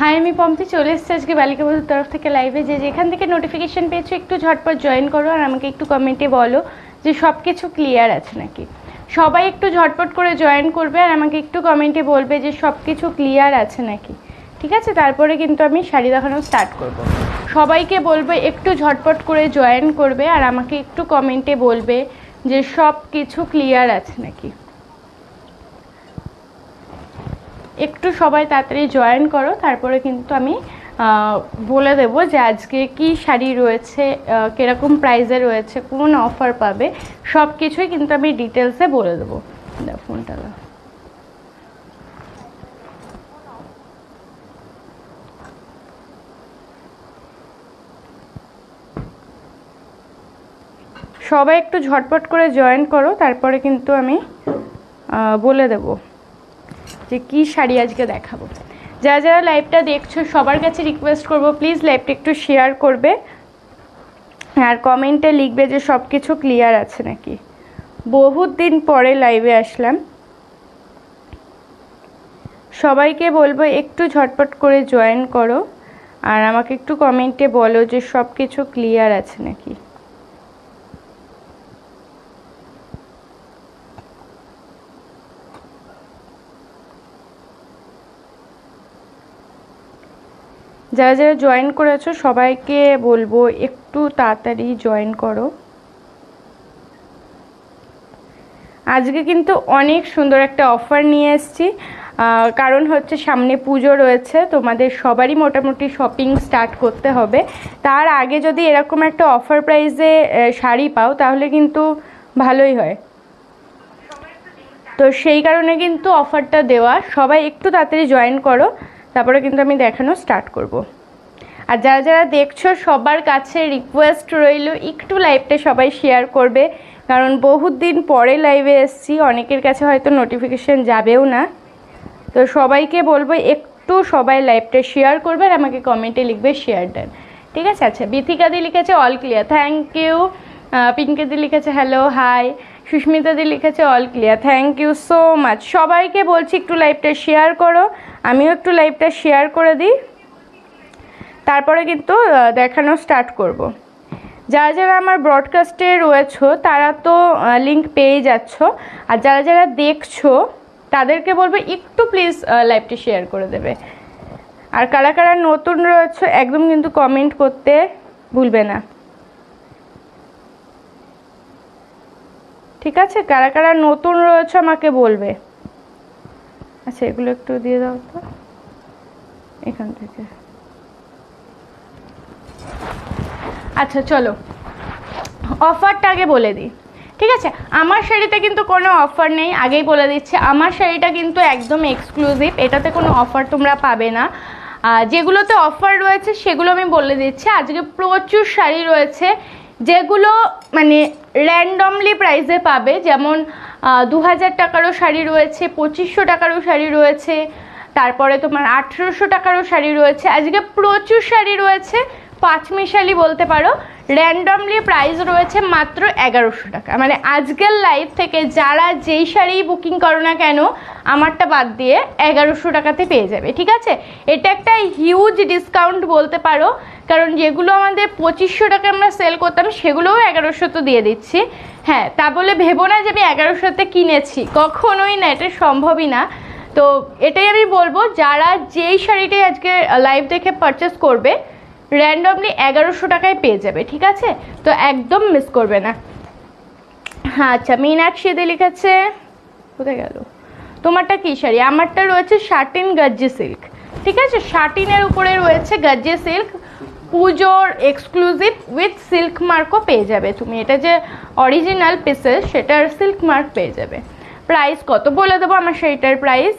High, আমি পম্পি চলে এসেছি আজকে বালিকা বন্ধুর তরফ থেকে লাইভে। যে যেখান থেকে নোটিফিকেশান পেয়েছো একটু ঝটপট জয়েন করো আর আমাকে একটু কমেন্টে বলো যে সব কিছু ক্লিয়ার আছে নাকি। সবাই একটু ঝটপট করে জয়েন করবে আর আমাকে একটু কমেন্টে বলবে যে সব কিছু ক্লিয়ার আছে নাকি, ঠিক আছে? তারপরে কিন্তু আমি শাড়ি দেখানো স্টার্ট করব। সবাইকে বলবো একটু ঝটপট করে জয়েন করবে আর আমাকে একটু কমেন্টে বলবে যে সব কিছু ক্লিয়ার আছে নাকি। একটু সবাই তাড়াতাড়ি জয়েন করো, তারপরে কিন্তু আমি বলে দেবো যে আজকে কি শাড়ি রয়েছে, কীরকম প্রাইসে রয়েছে, কোন অফার পাবে, সব কিছুই কিন্তু আমি ডিটেলসে বলে দেবো। ফোনটা সবাই একটু ঝটপট করে জয়েন করো, তারপরে কিন্তু আমি বলে দেবো যে কী শাড়ি আজকে দেখাবো। যারা যারা লাইভটা দেখছো সবার কাছে রিকোয়েস্ট করবো প্লিজ লাইভটা একটু শেয়ার করবে আর কমেন্টে লিখবে যে সব কিছু ক্লিয়ার আছে নাকি। বহুত দিন পরে লাইভে আসলাম, সবাইকে বলবো একটু ঝটপট করে জয়েন করো আর আমাকে একটু কমেন্টে বলো যে সব কিছু ক্লিয়ার আছে নাকি। যারা যারা জয়েন করেছো সবাইকে বলবো একটু তাড়াতাড়ি জয়েন করো। আজকে কিন্তু অনেক সুন্দর একটা অফার নিয়ে এসেছি, কারণ হচ্ছে সামনে পুজো রয়েছে, তোমাদের সবারই মোটামুটি শপিং স্টার্ট করতে হবে। তার আগে যদি এরকম একটা অফার প্রাইসে শাড়ি পাও তাহলে কিন্তু ভালোই হয়। তো সেই কারণে কিন্তু অফারটা দেওয়া। সবাই একটু তাড়াতাড়ি জয়েন করো, তারপরে কিন্তু আমি দেখানো স্টার্ট করব। আর যারা যারা দেখছো সবার কাছে রিকোয়েস্ট রইল একটু লাইভটা সবাই শেয়ার করবে, কারণ বহুত দিন পরে লাইভে এসেছি, অনেকের কাছে হয়তো নোটিফিকেশান যাবেও না। তো সবাইকে বলবো একটু সবাই লাইভটা শেয়ার করবে আর আমাকে কমেন্টে লিখবে শেয়ার ডান, ঠিক আছে? আচ্ছা, বিথিকাদি লিখেছে অল ক্লিয়ার, থ্যাংক ইউ। পিঙ্কিদি লিখেছে হ্যালো হাই। সুস্মিতাদি লিখেছে all clear, thank you so much. সবাইকে বলছি একটু লাইভটা শেয়ার করো, আমিও একটু লাইভটা শেয়ার করে দিই, তারপরে কিন্তু দেখানো স্টার্ট করব। যারা যারা আমার ব্রডকাস্টে রয়েছো তারা তো লিঙ্ক পেয়ে যাচ্ছ, আর যারা যারা দেখছো তাদেরকে বলবো একটু প্লিজ লাইভটি শেয়ার করে দেবে। আর কারা কারা নতুন রয়েছে একদম কিন্তু কমেন্ট করতে ভুলবে না, ঠিক আছে? কারা কারা নতুন রয়েছে আমাকে বলবে। আচ্ছা, এগুলো একটু দিয়ে দাও তো এখান থেকে। আচ্ছা চলো অফারটা আগে বলে দিই, ঠিক আছে? আমার শাড়িতে কিন্তু কোনো অফার নেই, আগেই বলে দিচ্ছি। আমার শাড়িটা কিন্তু একদম এক্সক্লুসিভ, এটাতে কোনো অফার তোমরা পাবে না। যেগুলোতে অফার রয়েছে সেগুলো আমি বলে দিচ্ছি। আজকে প্রচুর শাড়ি রয়েছে যেগুলো মানে র্যান্ডমলি প্রাইসে পাবে, যেমন 2000 টাকারও শাড়ি রয়েছে, 2500 টাকারও শাড়ি রয়েছে, তারপরে তোমার 1800 টাকারও শাড়ি রয়েছে। আজকে প্রচুর শাড়ি রয়েছে, পাঁচমিশালি বলতে পারো। র্যান্ডমলি প্রাইস রয়েছে মাত্র 1100 টাকা। মানে আজকের লাইভ থেকে যারা যেই শাড়ি বুকিং করো না কেন আমারটা বাদ দিয়ে 1100 টাকাতে পেয়ে যাবে, ঠিক আছে? এটা একটা হিউজ ডিসকাউন্ট বলতে পারো, কারণ যেগুলো আমাদের 2500 টাকা আমরা সেল করতাম সেগুলোও 1100 তো দিয়ে দিচ্ছি। হ্যাঁ, তা বলে ভেবো না যে আমি 1100তে কিনেছি, কখনোই না, এটা সম্ভবই না। তো এটাই আমি বলবো, যারা যেই শাড়িটাই আজকে লাইভ দেখে পারচেস করবে র্যান্ডমলি 1100 টাকায় পেয়ে যাবে, ঠিক আছে? তো একদম মিস করবে না। হ্যাঁ আচ্ছা, মীনাক্ষীদি লিখেছে, কোথায় গেল তোমারটা কী শাড়ি? আমারটা রয়েছে শাটিন গাজ্জি সিল্ক, ঠিক আছে? শাটিনের উপরে রয়েছে গাজ্জি সিল্ক, পুজোর এক্সক্লুসিভ উইথ সিল্ক মার্কও পেয়ে যাবে তুমি। এটা যে অরিজিনাল পিসেস সেটার সিল্ক মার্ক পেয়ে যাবে। প্রাইস কত বলে দেবো আমার শাড়িটার প্রাইস।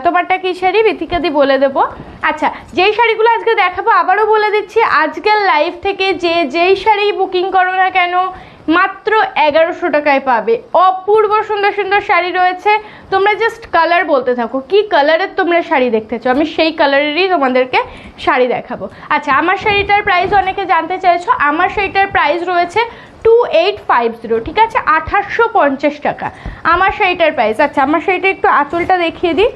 তোমারটা কী শাড়ি বিথিকাদি বলে দেবো। আচ্ছা, যেই শাড়িগুলো আজকে দেখাবো আবারও বলে দিচ্ছি, আজকের লাইভ থেকে যেই শাড়ি বুকিং করো না কেন মাত্র 1100 টাকায় পাবে। অপূর্ব সুন্দর সুন্দর শাড়ি রয়েছে, তোমরা জাস্ট কালার বলতে থাকো কি কালারের তোমরা শাড়ি দেখতে চাও, আমি সেই কালারেরই তোমাদেরকে শাড়ি দেখাবো। আচ্ছা, আমার শাড়িটার প্রাইস অনেকে জানতে চাইছো। আমার শাড়িটার প্রাইস রয়েছে 2850, ঠিক আছে? 2850 টাকা আমার শাড়িটার প্রাইস। আচ্ছা, আমার শাড়িটা একটু আঁচলটা দেখিয়ে দিই।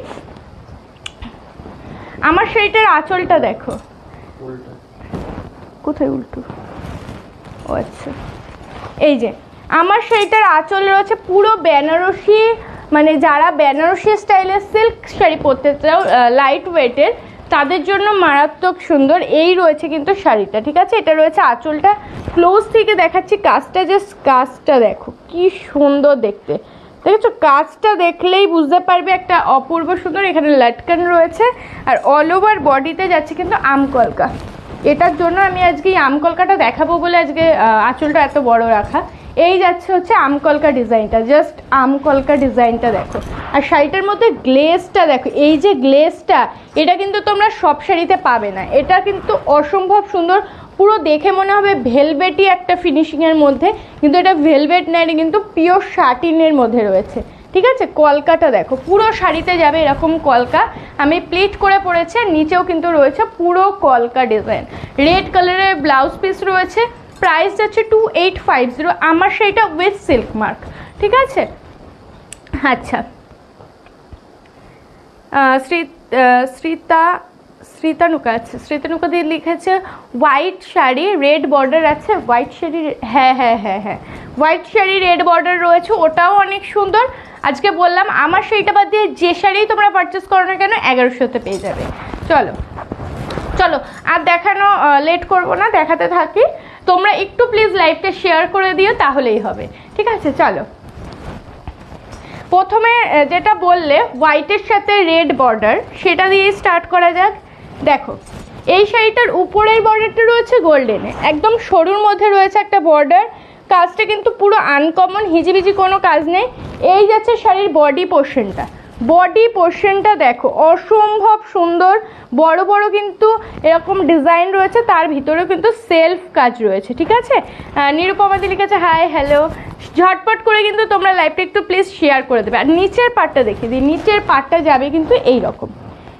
আমার শাড়িটার আঁচলটা দেখো, কোথায় উল্টো, ও আচ্ছা, এই যে আমার শাড়িটার আঁচল রয়েছে পুরো বেনারসি, মানে যারা বেনারসি স্টাইলের সিল্ক শাড়ি পরতে চাও লাইট ওয়েটের, তাদের জন্য মারাত্মক সুন্দর এই রয়েছে কিন্তু শাড়িটা। ঠিক আছে, এটা রয়েছে আঁচলটা, ক্লোজ থেকে দেখাচ্ছি কাজটা, জাস্ট কাজটা দেখো কি সুন্দর দেখতে, দেখেছো? কাজটা দেখলেই বুঝতে পারবে একটা অপূর্ব সুন্দর। এখানে লাটকান রয়েছে আর অল ওভার বডিতে যাচ্ছে কিন্তু আমকলকা। এটার জন্য আমি আজকে এই আমকলকাটা দেখাবো বলে আজকে আঁচলটা এত বড় রাখা। এই যাচ্ছে হচ্ছে আমকলকা ডিজাইনটা, জাস্ট আমকলকা ডিজাইনটা দেখো। আর শাড়িটার মধ্যে গ্লেজটা দেখো, এই যে গ্লেজটা, এটা কিন্তু তোমরা সব শাড়িতে পাবে না, এটা কিন্তু অসম্ভব সুন্দর, পুরো দেখে মনে হবে ভেলভেটি একটা ফিনিশিংয়ের মধ্যে, কিন্তু এটা ভেলভেট না, এটা কিন্তু পিওর শাটিনের মধ্যে রয়েছে। ঠিক আছে, কলকাটা দেখো, পুরো শাড়িতে যাবে এরকম কলকা, আমি প্লিট করে পরেছি, আর নিচেও কিন্তু রয়েছে পুরো কলকা ডিজাইন। রেড কালারের ব্লাউজ পিস রয়েছে, প্রাইস যাচ্ছে 2850। আমার সেইটা উইথ সিল্ক মার্ক। ঠিক আছে, আচ্ছা, শ্রীতানুকা আছে, শ্রীতানুকা দিয়ে লিখেছে হোয়াইট শাড়ি রেড বর্ডার আছে, হোয়াইট শাড়ি, হ্যাঁ হ্যাঁ হ্যাঁ হ্যাঁ, হোয়াইট শাড়ি রেড বর্ডার রয়েছে, ওটাও অনেক সুন্দর। আজকে বললাম আমার সেইটা বাদ দিয়ে যে শাড়ি তোমরা পারচেস করো না কেন 1100-তে পেয়ে যাবে। চলো চলো, আর দেখানো লেট করবো না, দেখাতে থাকি। তোমরা একটু প্লিজ লাইভটা শেয়ার করে দিও, তাহলেই হবে। ঠিক আছে, চলো প্রথমে যেটা বললে হোয়াইটের সাথে রেড বর্ডার, সেটা দিয়েই স্টার্ট করা যাক। দেখো এই শাড়িটার উপরের বর্ডারটা রয়েছে গোল্ডেনে, একদম সরুর মধ্যে রয়েছে একটা বর্ডার, কাজটা কিন্তু পুরো আনকমন, হিজিবিজি কোনো কাজ নেই। এই যাচ্ছে শাড়ির বডি পোর্শনটা, বডি পোর্শনটা দেখো অসম্ভব সুন্দর, বড় বড় কিন্তু এরকম ডিজাইন রয়েছে, তার ভিতরেও কিন্তু সেলফ কাজ রয়েছে। ঠিক আছে, নিরুপমাদি লিখেছে হাই হ্যালো, ঝটপট করে কিন্তু তোমরা লাইভটা একটু প্লিজ শেয়ার করে দেবে। আর নিচের পার্টটা দেখিয়ে দিই, নিচের পার্টটা যাবে কিন্তু এই রকম।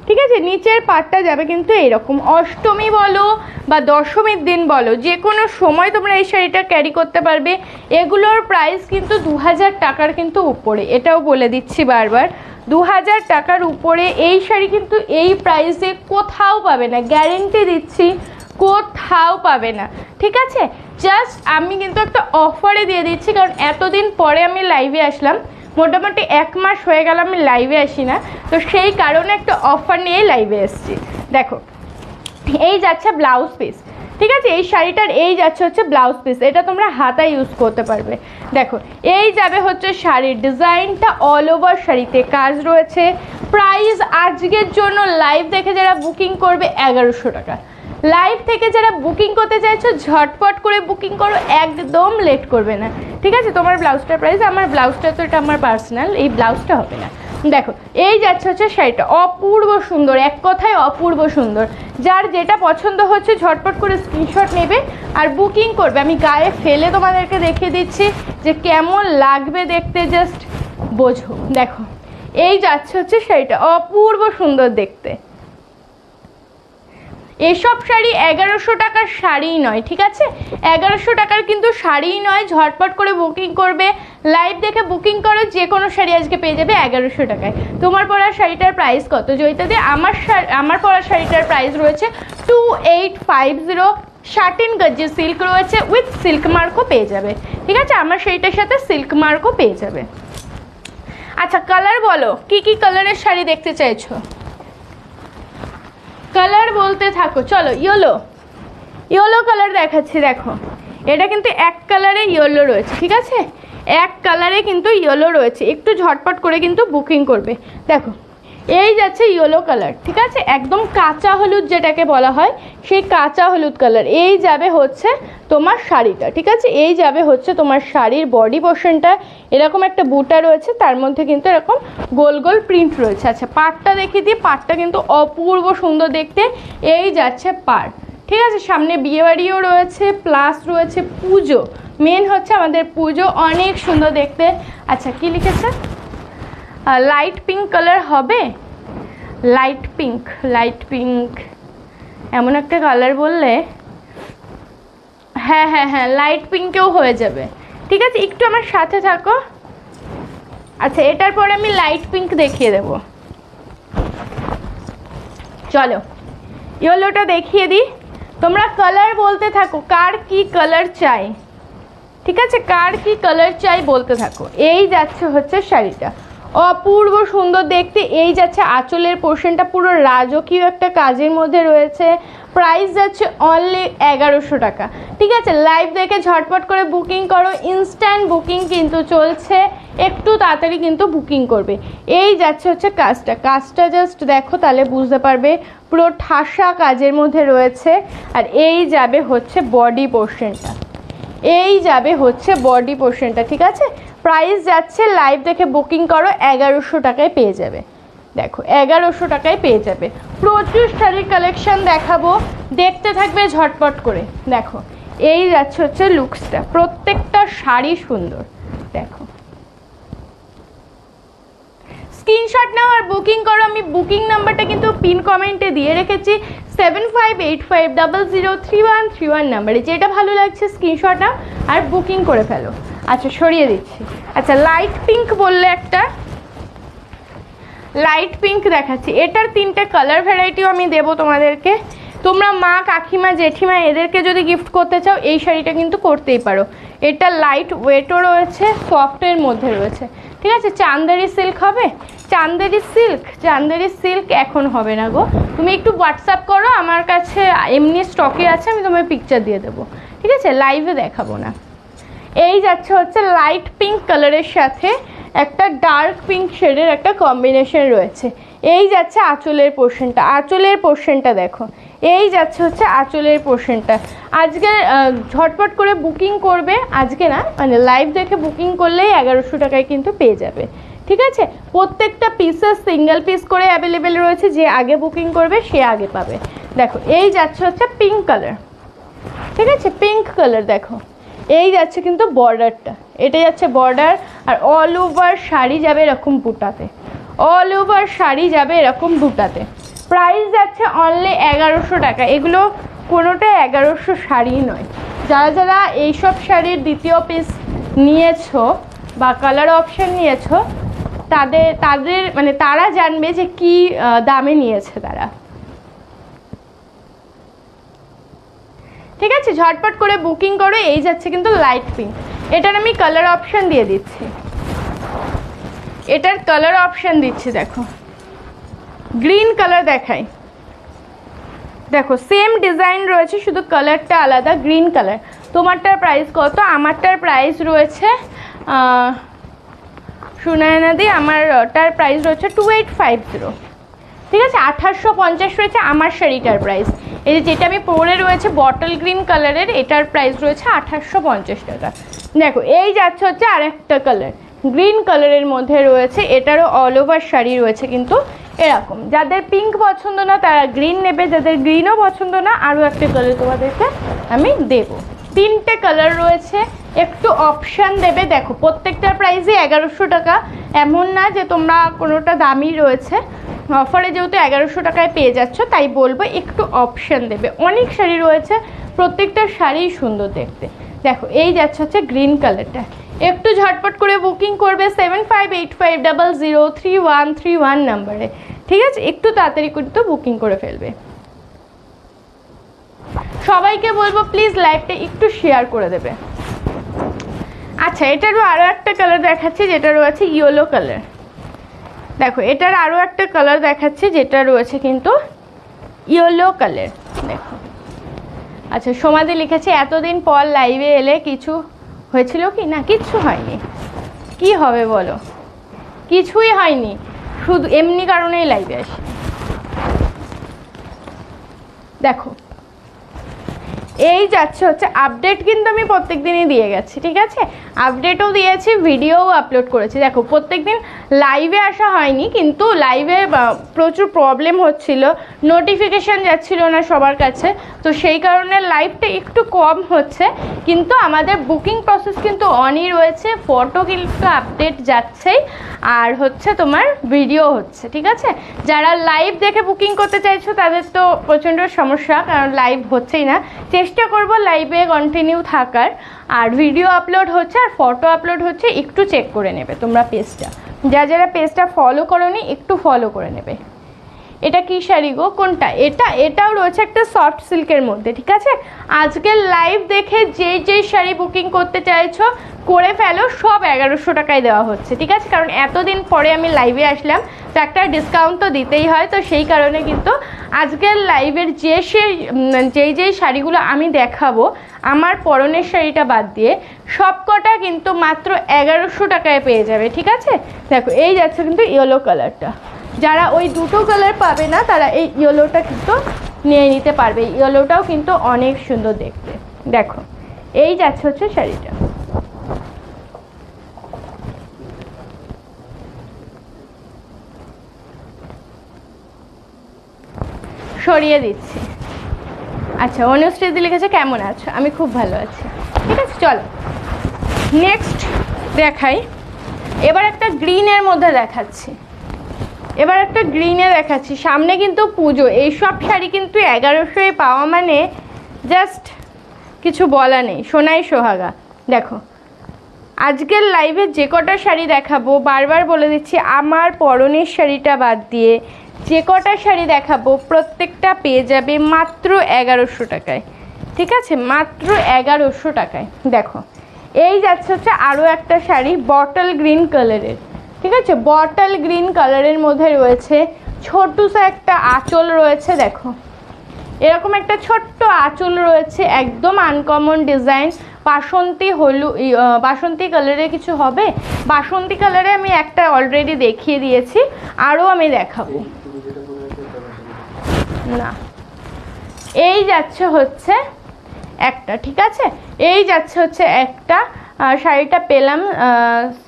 ঠিক আছে, নিচের পার্টটা যাবে কিন্তু এইরকম, অষ্টমী বলো বা দশমীর দিন বলো, যে কোনো সময় তোমরা এই শাড়িটা ক্যারি করতে পারবে। এগুলোর প্রাইস কিন্তু 2000 টাকার কিন্তু উপরে, এটাও বলে দিচ্ছি বারবার, 2000 টাকার উপরে এই শাড়ি কিন্তু এই প্রাইসে কোথাও পাবে না, গ্যারেন্টি দিচ্ছি কোথাও পাবে না। ঠিক আছে, জাস্ট আমি কিন্তু একটা অফারে দিয়ে দিচ্ছি, কারণ এতদিন পরে আমি লাইভে আসলাম, মোটামুটি 1 মাস হয়ে গেল আমি লাইভে আসি না, তো সেই কারণে একটা অফার নিয়ে লাইভে এসেছি। দেখো এই যাচ্ছে ব্লাউজ পিস। ঠিক আছে, এই শাড়িটার এই যাচ্ছে হচ্ছে ব্লাউজ পিস, এটা তোমরা হাতা ইউজ করতে পারবে। দেখো এই যাবে হচ্ছে শাড়ির ডিজাইনটা, অল ওভার শাড়িতে কাজ রয়েছে। প্রাইস আজকের জন্য লাইভ দেখে যারা বুকিং করবে 1100 টাকা। লাইভ থেকে যারা বুকিং করতে চাইছো ঝটপট করে বুকিং করো, একদম লেট করবে না। ঠিক আছে, তোমার ব্লাউজটার প্রাইস, আমার ব্লাউজটা তো এটা আমার পার্সোনাল, এই ব্লাউজটা হবে না। দেখো এই যাচ্ছে হচ্ছে শাড়িটা, অপূর্ব সুন্দর, এক কথায় অপূর্ব সুন্দর। যার যেটা পছন্দ হচ্ছে ঝটপট করে স্ক্রিনশট নেবে আর বুকিং করবে। আমি গায়ে ফেলে তোমাদেরকে দেখিয়ে দিচ্ছি যে কেমন লাগবে দেখতে, জাস্ট বোঝো। দেখো এই যাচ্ছে হচ্ছে শাড়িটা, অপূর্ব সুন্দর দেখতে। এসব শাড়ি 1100 টাকার শাড়িই নয়। ঠিক আছে, 1100 টাকার কিন্তু শাড়িই নয়, ঝটপট করে বুকিং করবে, লাইভ দেখে বুকিং করো, যে কোনো শাড়ি আজকে পেয়ে যাবে 1100 টাকায়। তোমার পরা শাড়িটার প্রাইস কত জয়িতাদি? আমার পরা শাড়িটার প্রাইস রয়েছে 2850। 13 গজ সিল্ক রয়েছে, উইথ সিল্ক মার্কও পেয়ে যাবে। ঠিক আছে, আমার শাড়িটার সাথে সিল্ক মার্কও পেয়ে যাবে। আচ্ছা কালার বলো, কি কি কালারের শাড়ি দেখতে চাইছো? কালার বলতে থাকো। চলো ইয়েলো, ইয়েলো কালার দেখাচ্ছি। দেখো এটা কিন্তু এক কালারে ইয়েলো রয়েছে। ঠিক আছে, এক কালারে কিন্তু ইয়েলো রয়েছে, একটু ঝটপট করে কিন্তু বুকিং করবে। দেখো এই যাচ্ছে ইয়েলো কালার। ঠিক আছে, একদম কাঁচা হলুদ যেটাকে বলা হয়, সেই কাঁচা হলুদ কালার। এই যাবে হচ্ছে তোমার শাড়িটা। ঠিক আছে, এই যাবে হচ্ছে তোমার শাড়ির বডি পোর্শনটা, এরকম একটা বুটা রয়েছে, তার মধ্যে কিন্তু এরকম গোল গোল প্রিন্ট রয়েছে। আচ্ছা পাড়টা দেখিয়ে দিই, পাড়টা কিন্তু অপূর্ব সুন্দর দেখতে। এই যাচ্ছে পাড়। ঠিক আছে, সামনে বিয়েবাড়িও রয়েছে, প্লাস রয়েছে পুজো, মেন হচ্ছে আমাদের পুজো, অনেক সুন্দর দেখতে। আচ্ছা কি লিখেছে? লাইট পিঙ্ক কালার হবে, লাইট পিঙ্ক, লাইট পিঙ্ক এমন একটা কালার বললে, হ্যাঁ হ্যাঁ হ্যাঁ লাইট পিঙ্কেও হয়ে যাবে। ঠিক আছে, একটু আমার সাথে থাকো। আচ্ছা এটার পরে আমি লাইট পিঙ্ক দেখিয়ে দেব। চলো ইয়েলোটা দেখিয়ে দিই, তোমরা কালার বলতে থাকো কার কি কালার চাই, ঠিক আছে, কার কি কালার চাই বলতে থাকো। এই যাচ্ছে হচ্ছে শাড়িটা, অপূর্ব সুন্দর দেখতে। এই যাচ্ছে আঁচলের পোর্শনটা, পুরো রাজকীয় একটা কাজের মধ্যে রয়েছে। প্রাইস যাচ্ছে অনলি 1100 টাকা, ঠিক আছে। লাইভ দেখে ঝটপট করে বুকিং করো, ইনস্ট্যান্ট বুকিং কিন্তু চলছে, একটু তাড়াতাড়ি কিন্তু বুকিং করবে। এই যাচ্ছে হচ্ছে কাজটা জাস্ট দেখো তাহলে বুঝতে পারবে, পুরো ঠাসা কাজের মধ্যে রয়েছে। আর এই যাবে হচ্ছে বডি পোর্শনটা, এই যাবে হচ্ছে বডি পোর্শনটা, ঠিক আছে। প্রাইস যাচ্ছে লাইভ দেখে বুকিং করো 1100 টাকায় পেয়ে যাবে। দেখো 1100 টাকায় পেয়ে যাবে। প্রচুর শাড়ির কালেকশন দেখাবো, দেখতে থাকবে ঝটপট করে। দেখো এই যাচ্ছে হচ্ছে লুকসটা, প্রত্যেকটা শাড়ি সুন্দর। দেখো স্ক্রিনশট নাও আর বুকিং করো। আমি বুকিং নাম্বারটা কিন্তু পিন কমেন্টে দিয়ে রেখেছি, 7585003131 নাম্বারে। যেটা ভালো লাগছে স্ক্রিনশট নাও আর বুকিং করে ফেলো। আচ্ছা সরিয়ে দিচ্ছি। আচ্ছা লাইট পিঙ্ক বললে একটা লাইট পিঙ্ক দেখাচ্ছি, এটার 3টে কালার ভ্যারাইটিও আমি দেবো তোমাদেরকে। তোমরা মা কাকিমা জেঠিমা এদেরকে যদি গিফট করতে চাও এই শাড়িটা কিন্তু করতেই পারো। এটা লাইট ওয়েটও রয়েছে, সফটের মধ্যে রয়েছে, ঠিক আছে। চান্দেরি সিল্ক হবে, চান্দেরি সিল্ক এখন হবে না গো, তুমি একটু হোয়াটসঅ্যাপ করো, আমার কাছে এমনি স্টকে আছে, আমি তোমায় পিকচার দিয়ে দেবো, ঠিক আছে, লাইভে দেখাবো না। এই যাচ্ছে হচ্ছে লাইট পিঙ্ক কালারের সাথে একটা ডার্ক পিঙ্ক শেডের একটা কম্বিনেশন রয়েছে। এই যাচ্ছে আঁচলের পোর্শনটা দেখো, এই যাচ্ছে হচ্ছে আঁচলের পোর্শনটা। আজকে ঝটপট করে বুকিং করবে, আজকে না মানে লাইভ দেখে বুকিং করলেই 1100 টাকায় কিন্তু পেয়ে যাবে, ঠিক আছে। প্রত্যেকটা পিসেস সিঙ্গেল পিস করে অ্যাভেলেবেল রয়েছে, যে আগে বুকিং করবে সে আগে পাবে। দেখো এই যাচ্ছে হচ্ছে পিঙ্ক কালার, ঠিক আছে, পিঙ্ক কালার। দেখো এই যাচ্ছে কিন্তু বর্ডারটা, এটা যাচ্ছে বর্ডার, আর অল ওভার শাড়ি যাবে এরকম বুটাতে, অল ওভার শাড়ি যাবে এরকম বুটাতে। প্রাইস যাচ্ছে অনলি 1100 টাকা। এগুলো কোনোটা 1100 শাড়ি নয়। যারা যারা এইসব শাড়ির দ্বিতীয় পিস নিয়েছো বা কালার অপশান নিয়েছো তাদের মানে তারা জানবে যে কি দামে নিয়েছে তারা, ঠিক আছে। ঝটপট করে বুকিং করো। এই যাচ্ছে কিন্তু লাইট পিঙ্ক, এটার আমি কালার অপশান দিয়ে দিচ্ছি, এটার কালার অপশান দিচ্ছি। দেখো গ্রিন কালার দেখাই, দেখো সেম ডিজাইন রয়েছে, শুধু কালারটা আলাদা, গ্রিন কালার। তোমারটার প্রাইস কত? আমারটার প্রাইস রয়েছে সুনয়নাদি, আমারটার প্রাইস রয়েছে 2850, ঠিক আছে। 1850 রয়েছে আমার শাড়িটার প্রাইস। এই যেটা আমি পরে রয়েছে বটল গ্রিন কালারের, এটার প্রাইস রয়েছে 1850 টাকা। দেখো এই যাচ্ছে হচ্ছে আরেকটা কালার, গ্রিন কালারের মধ্যে রয়েছে, এটারও অল ওভার শাড়ি রয়েছে কিন্তু এরকম। যাদের পিঙ্ক পছন্দ না তারা গ্রিন নেবে, যাদের গ্রিনও পছন্দ না আরও একটা কালার তোমাদেরকে আমি দেবো। 3টে কালার রয়েছে, একটু অপশান দেবে। দেখো প্রত্যেকটার প্রাইসই 1100 টাকা, এমন না যে তোমরা কোনোটা দামি রয়েছে। অফারে যেহেতু 1100 টাকায় পেয়ে যাচ্ছ তাই বলবো একটু অপশান দেবে। অনেক শাড়ি রয়েছে, প্রত্যেকটা শাড়িই সুন্দর দেখতে। দেখো এই যাচ্ছে হচ্ছে গ্রিন কালারটা, একটু ঝটপট করে বুকিং করবে 7585003131 নাম্বারে, ঠিক আছে। একটু তাড়াতাড়ি কিন্তু বুকিং করে ফেলবে। সবাইকে বলবো প্লিজ লাইভটা একটু শেয়ার করে দেবে। আচ্ছা এটারও আরও একটা কালার দেখাচ্ছি যেটা রয়েছে ইয়েলো কালার। দেখো এটার আরও একটা কালার দেখাচ্ছি যেটা রয়েছে কিন্তু ইয়েলো কালার। দেখো আচ্ছা সমাধি লিখেছে এতদিন পর লাইভে এলে কিছু হয়েছিল কি? না কিচ্ছু হয়নি, কি হবে বলো, কিছুই হয়নি, শুধু এমনি কারণেই লাইভে আসি। দেখো এই যাচ্ছে হচ্ছে আপডেট, কিন্তু আমি প্রত্যেক দিনই দিয়ে গেছি, ঠিক আছে। আপডেটও দিয়েছি, ভিডিওও আপলোড করেছি। দেখো প্রত্যেক দিন লাইভে আসা হয়নি, কিন্তু লাইভে প্রচুর প্রবলেম হচ্ছিল, নোটিফিকেশান যাচ্ছিল না সবার কাছে, তো সেই কারণে লাইভটা একটু কম হচ্ছে। কিন্তু আমাদের বুকিং প্রসেস কিন্তু অনই রয়েছে, ফটো কিন্তু আপডেট যাচ্ছেই, আর হচ্ছে তোমার ভিডিও হচ্ছে, ঠিক আছে। যারা লাইভ দেখে বুকিং করতে চাইছো তাদের তো প্রচণ্ড সমস্যা, কারণ লাইভ হচ্ছেই না। চেষ্টা করব লাইভে কন্টিনিউ থাকার, আর ভিডিও আপলোড হচ্ছে আর ফটো আপলোড হচ্ছে, একটু চেক করে নেবে তোমরা পেজটা। যারা পেজটা ফলো করোনি একটু ফলো করে নেবে। এটা কি শাড়ি গো, কোনটা? এটাও রয়েছে একটা সফট সিল্কের মধ্যে, ঠিক আছে। আজকের লাইভ দেখে যেই শাড়ি বুকিং করতে চাইছো করে ফেলো, সব 1100 টাকায় দেওয়া হচ্ছে, ঠিক আছে। কারণ এতদিন পরে আমি লাইভে আসলাম, তো একটা ডিসকাউন্ট তো দিতেই হয়, তো সেই কারণে কিন্তু আজকের লাইভের যেই শাড়িগুলো আমি দেখাবো আমার পরনের শাড়িটা বাদ দিয়ে সবকটা কিন্তু মাত্র 1100 টাকায় পেয়ে যাবে, ঠিক আছে। দেখো এই যাচ্ছে কিন্তু ইয়েলো কালারটা, যারা ওই দুটো কালার পাবে না তারা এই ইয়েলোটা কিন্তু নিয়ে নিতে পারবে। ইয়েলোটাও কিন্তু অনেক সুন্দর দেখতে। দেখো এই যাচ্ছে হচ্ছে শাড়িটা, সরিয়ে দিচ্ছি। আচ্ছা, অনুশ্রীদি লিখেছে কেমন আছো, আমি খুব ভালো আছি, ঠিক আছে। চলো নেক্সট দেখাই। এবার একটা গ্রিনের মধ্যে দেখাচ্ছি, সামনে কিন্তু পুজো, এইসব শাড়ি কিন্তু 1100-এ পাওয়া মানে জাস্ট কিছু বলা নেই, সোনাই সোহাগা। দেখো আজকের লাইভে যে কটা শাড়ি দেখাবো, বারবার বলে দিচ্ছি, আমার পরনের শাড়িটা বাদ দিয়ে যে কটা শাড়ি দেখাবো প্রত্যেকটা পেয়ে যাবে মাত্র 1100 টাকায়, ঠিক আছে, মাত্র 1100 টাকায়। দেখো এই যাচ্ছে হচ্ছে আরও একটা শাড়ি বটল গ্রিন কালারের, ঠিক আছে। বটল গ্রিন কালারের মধ্যে রয়েছে ছোট্টসা একটা আঁচল রয়েছে। দেখো এরকম একটা ছোট্ট আঁচল রয়েছে, একদম আনকমন ডিজাইন। বাসন্তী কালারে কিছু হবে, বাসন্তী কালারে আমি একটা অলরেডি দেখিয়ে দিয়েছি, আরও আমি দেখাবো না। এই যাচ্ছে হচ্ছে একটা, ঠিক আছে, এই যাচ্ছে হচ্ছে একটা। শাড়িটা পেলাম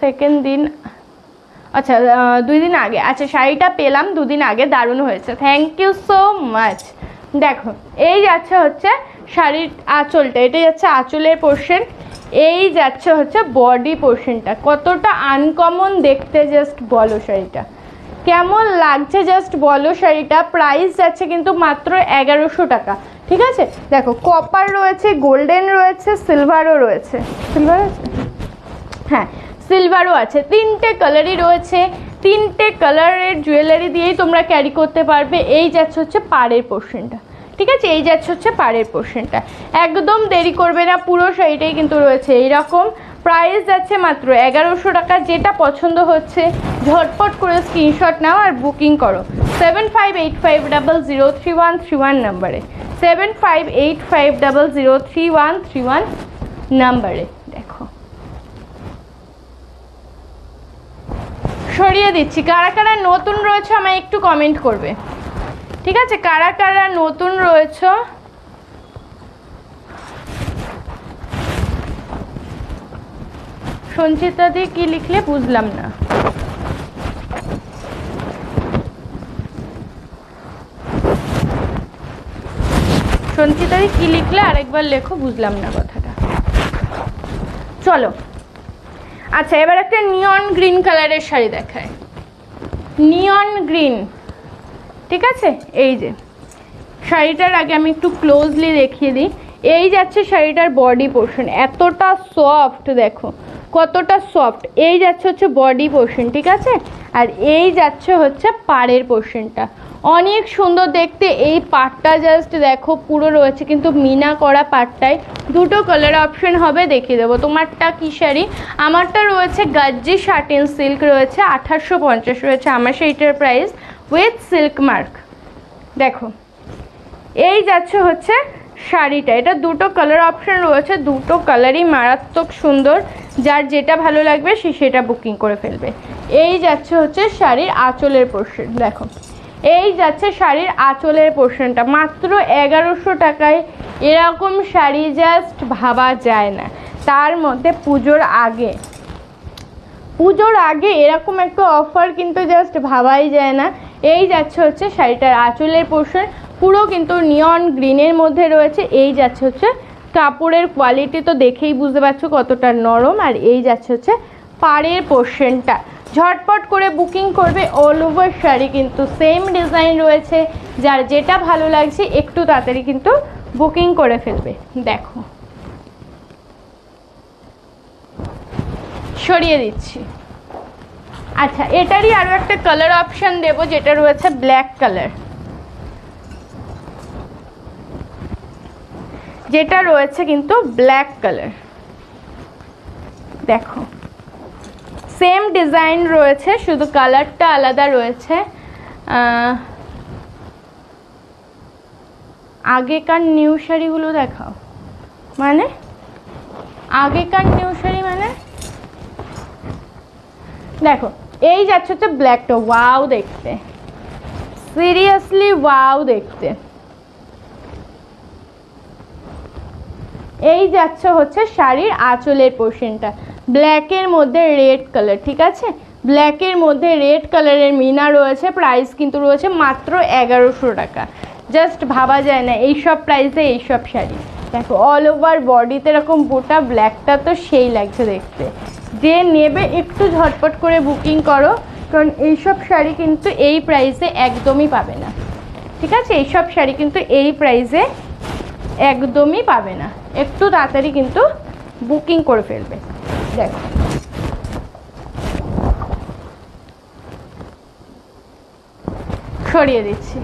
সেকেন্ড দিন, আচ্ছা 2 দিন আগে, আচ্ছা শাড়িটা পেলাম 2 দিন আগে, দারুণ হয়েছে, থ্যাংক ইউ সো মাচ। দেখো এই যাচ্ছে হচ্ছে শাড়ির আঁচলটা, এটা যাচ্ছে আঁচলের পোর্শন, এই যাচ্ছে হচ্ছে বডি পোর্শনটা। কতটা আনকমন দেখতে জাস্ট বলো, শাড়িটা কেমন লাগছে জাস্ট বলো। শাড়িটা প্রাইস যাচ্ছে কিন্তু মাত্র 1100 টাকা, ঠিক আছে। দেখো কপার রয়েছে, গোল্ডেন রয়েছে, সিলভারও রয়েছে, সিলভার আছে, হ্যাঁ সিলভারও আছে, 3টে কালারই রয়েছে। 3টে কালারের জুয়েলারি দিয়েই তোমরা ক্যারি করতে পারবে। এই যাচ্ছে হচ্ছে পাড়ের পোর্শনটা, ঠিক আছে, এই যাচ্ছে হচ্ছে পাড়ের পোর্শনটা। একদম দেরি করবে না, পুরো শাড়িটাই কিন্তু রয়েছে এইরকম। প্রাইস যাচ্ছে মাত্র 1100 টাকা। যেটা পছন্দ হচ্ছে ঝটপট করে স্ক্রিনশট নাও আর বুকিং করো 7585003131 নাম্বারে, 7585003131 নাম্বারে। দেখো সরিয়ে দিচ্ছি। কারা কারা নতুন রয়েছে আমায় একটু কমেন্ট করবে, ঠিক আছে, কারা কারা নতুন রয়েছে। সঞ্চিতা দি কি লিখলে বুঝলাম না। সঞ্চিতা দি কি লিখলে আরেকবার লেখো, বুঝলাম না কথাটা। চলো আচ্ছা, এবার একটা নিয়ন গ্রিন কালারের শাড়ি দেখায়, নিয়ন গ্রিন, ঠিক আছে। এই যে শাড়িটার আগে আমি একটু ক্লোজলি দেখিয়ে দিই। এই যাচ্ছে শাড়িটার বডি পোর্শন, এতটা সফট, দেখো কতটা সফট। এই যাচ্ছে হচ্ছে বডি পোর্শন, ঠিক আছে, আর এই যাচ্ছে হচ্ছে পাড়ের পোর্শনটা, অনেক সুন্দর দেখতে। এই পাড়টা জাস্ট দেখো পুরো রয়েছে কিন্তু মিনা করা পাড়টায়। দুটো কালার অপশন হবে, দেখিয়ে দেবো। তোমারটা কি শাড়ি? আমারটা রয়েছে গাজ্জি শাটিন সিল্ক রয়েছে, 1850 রয়েছে আমার সেইটার প্রাইস উইথ সিল্ক মার্ক। দেখো এই যাচ্ছে হচ্ছে শাড়িটা, এটা দুটো কালার অপশন রয়েছে, দুটো কালারই মারাত্মক সুন্দর। যার যেটা ভালো লাগবে সে সেটা বুকিং করে ফেলবে। এই যাচ্ছে হচ্ছে শাড়ির আঁচলের পোর্শন, দেখো এই যাচ্ছে শাড়ির আঁচলের পোর্শনটা মাত্র 1100 টাকায়। এরকম শাড়ি জাস্ট ভাবা যায় না, তার মধ্যে পুজোর আগে এরকম একটা অফার কিন্তু জাস্ট ভাবাই যায় না। এই যাচ্ছে হচ্ছে শাড়িটার আঁচলের পোর্শন, পুরো কিন্তু নিয়ন গ্রিনের মধ্যে রয়েছে। এই যাচ্ছে হচ্ছে কাপড়ের কোয়ালিটি তো দেখেই বুঝতে পারছো কতটা নরম। আর এই যাচ্ছে হচ্ছে পাড়ের পোর্শনটা, ঝটপট করে বুকিং করবে। অল ওভার শাড়ি কিন্তু সেম ডিজাইন রয়েছে, যার যেটা ভালো লাগছে একটু তাড়াতাড়ি কিন্তু বুকিং করে ফেলবে। দেখো সরিয়ে দিচ্ছি। আচ্ছা এটারই আরও একটা কালার অপশান দেবো, যেটা রয়েছে ব্ল্যাক কালার। যেটা রয়েছে কিন্তু ব্ল্যাক কালার, দেখো সেম ডিজাইন রয়েছে, শুধু কালারটা আলাদা রয়েছে। আগেকার নিউ শাড়িগুলো দেখাও, মানে আগেকার নিউ শাড়ি মানে দেখো এই যাচ্ছে হচ্ছে ব্ল্যাকটা, ওয়াও দেখতে, সিরিয়াসলি ওয়াও দেখতে। এই যাচ্ছে হচ্ছে শাড়ির আঁচলের পোর্শনটা, ব্ল্যাকের মধ্যে রেড কালার, ঠিক আছে, ব্ল্যাকের মধ্যে রেড কালারের মিনা রয়েছে। প্রাইস কিন্তু রয়েছে মাত্র 1100 টাকা। জাস্ট ভাবা যায় না এইসব প্রাইসে এইসব শাড়ি। দেখো অল ওভার বডিতে এরকম বোটা, ব্ল্যাকটা তো সেই লাগছে দেখতে। যে নেবে একটু ঝটপট করে বুকিং করো, কারণ এইসব শাড়ি কিন্তু এই প্রাইসে একদমই পাবে না, ঠিক আছে, এইসব শাড়ি কিন্তু এই প্রাইসে একদমই পাবে না। একটু তাড়াতাড়ি কিন্তু বুকিং করে ফেলবে। দেখো সরিয়ে দিচ্ছি।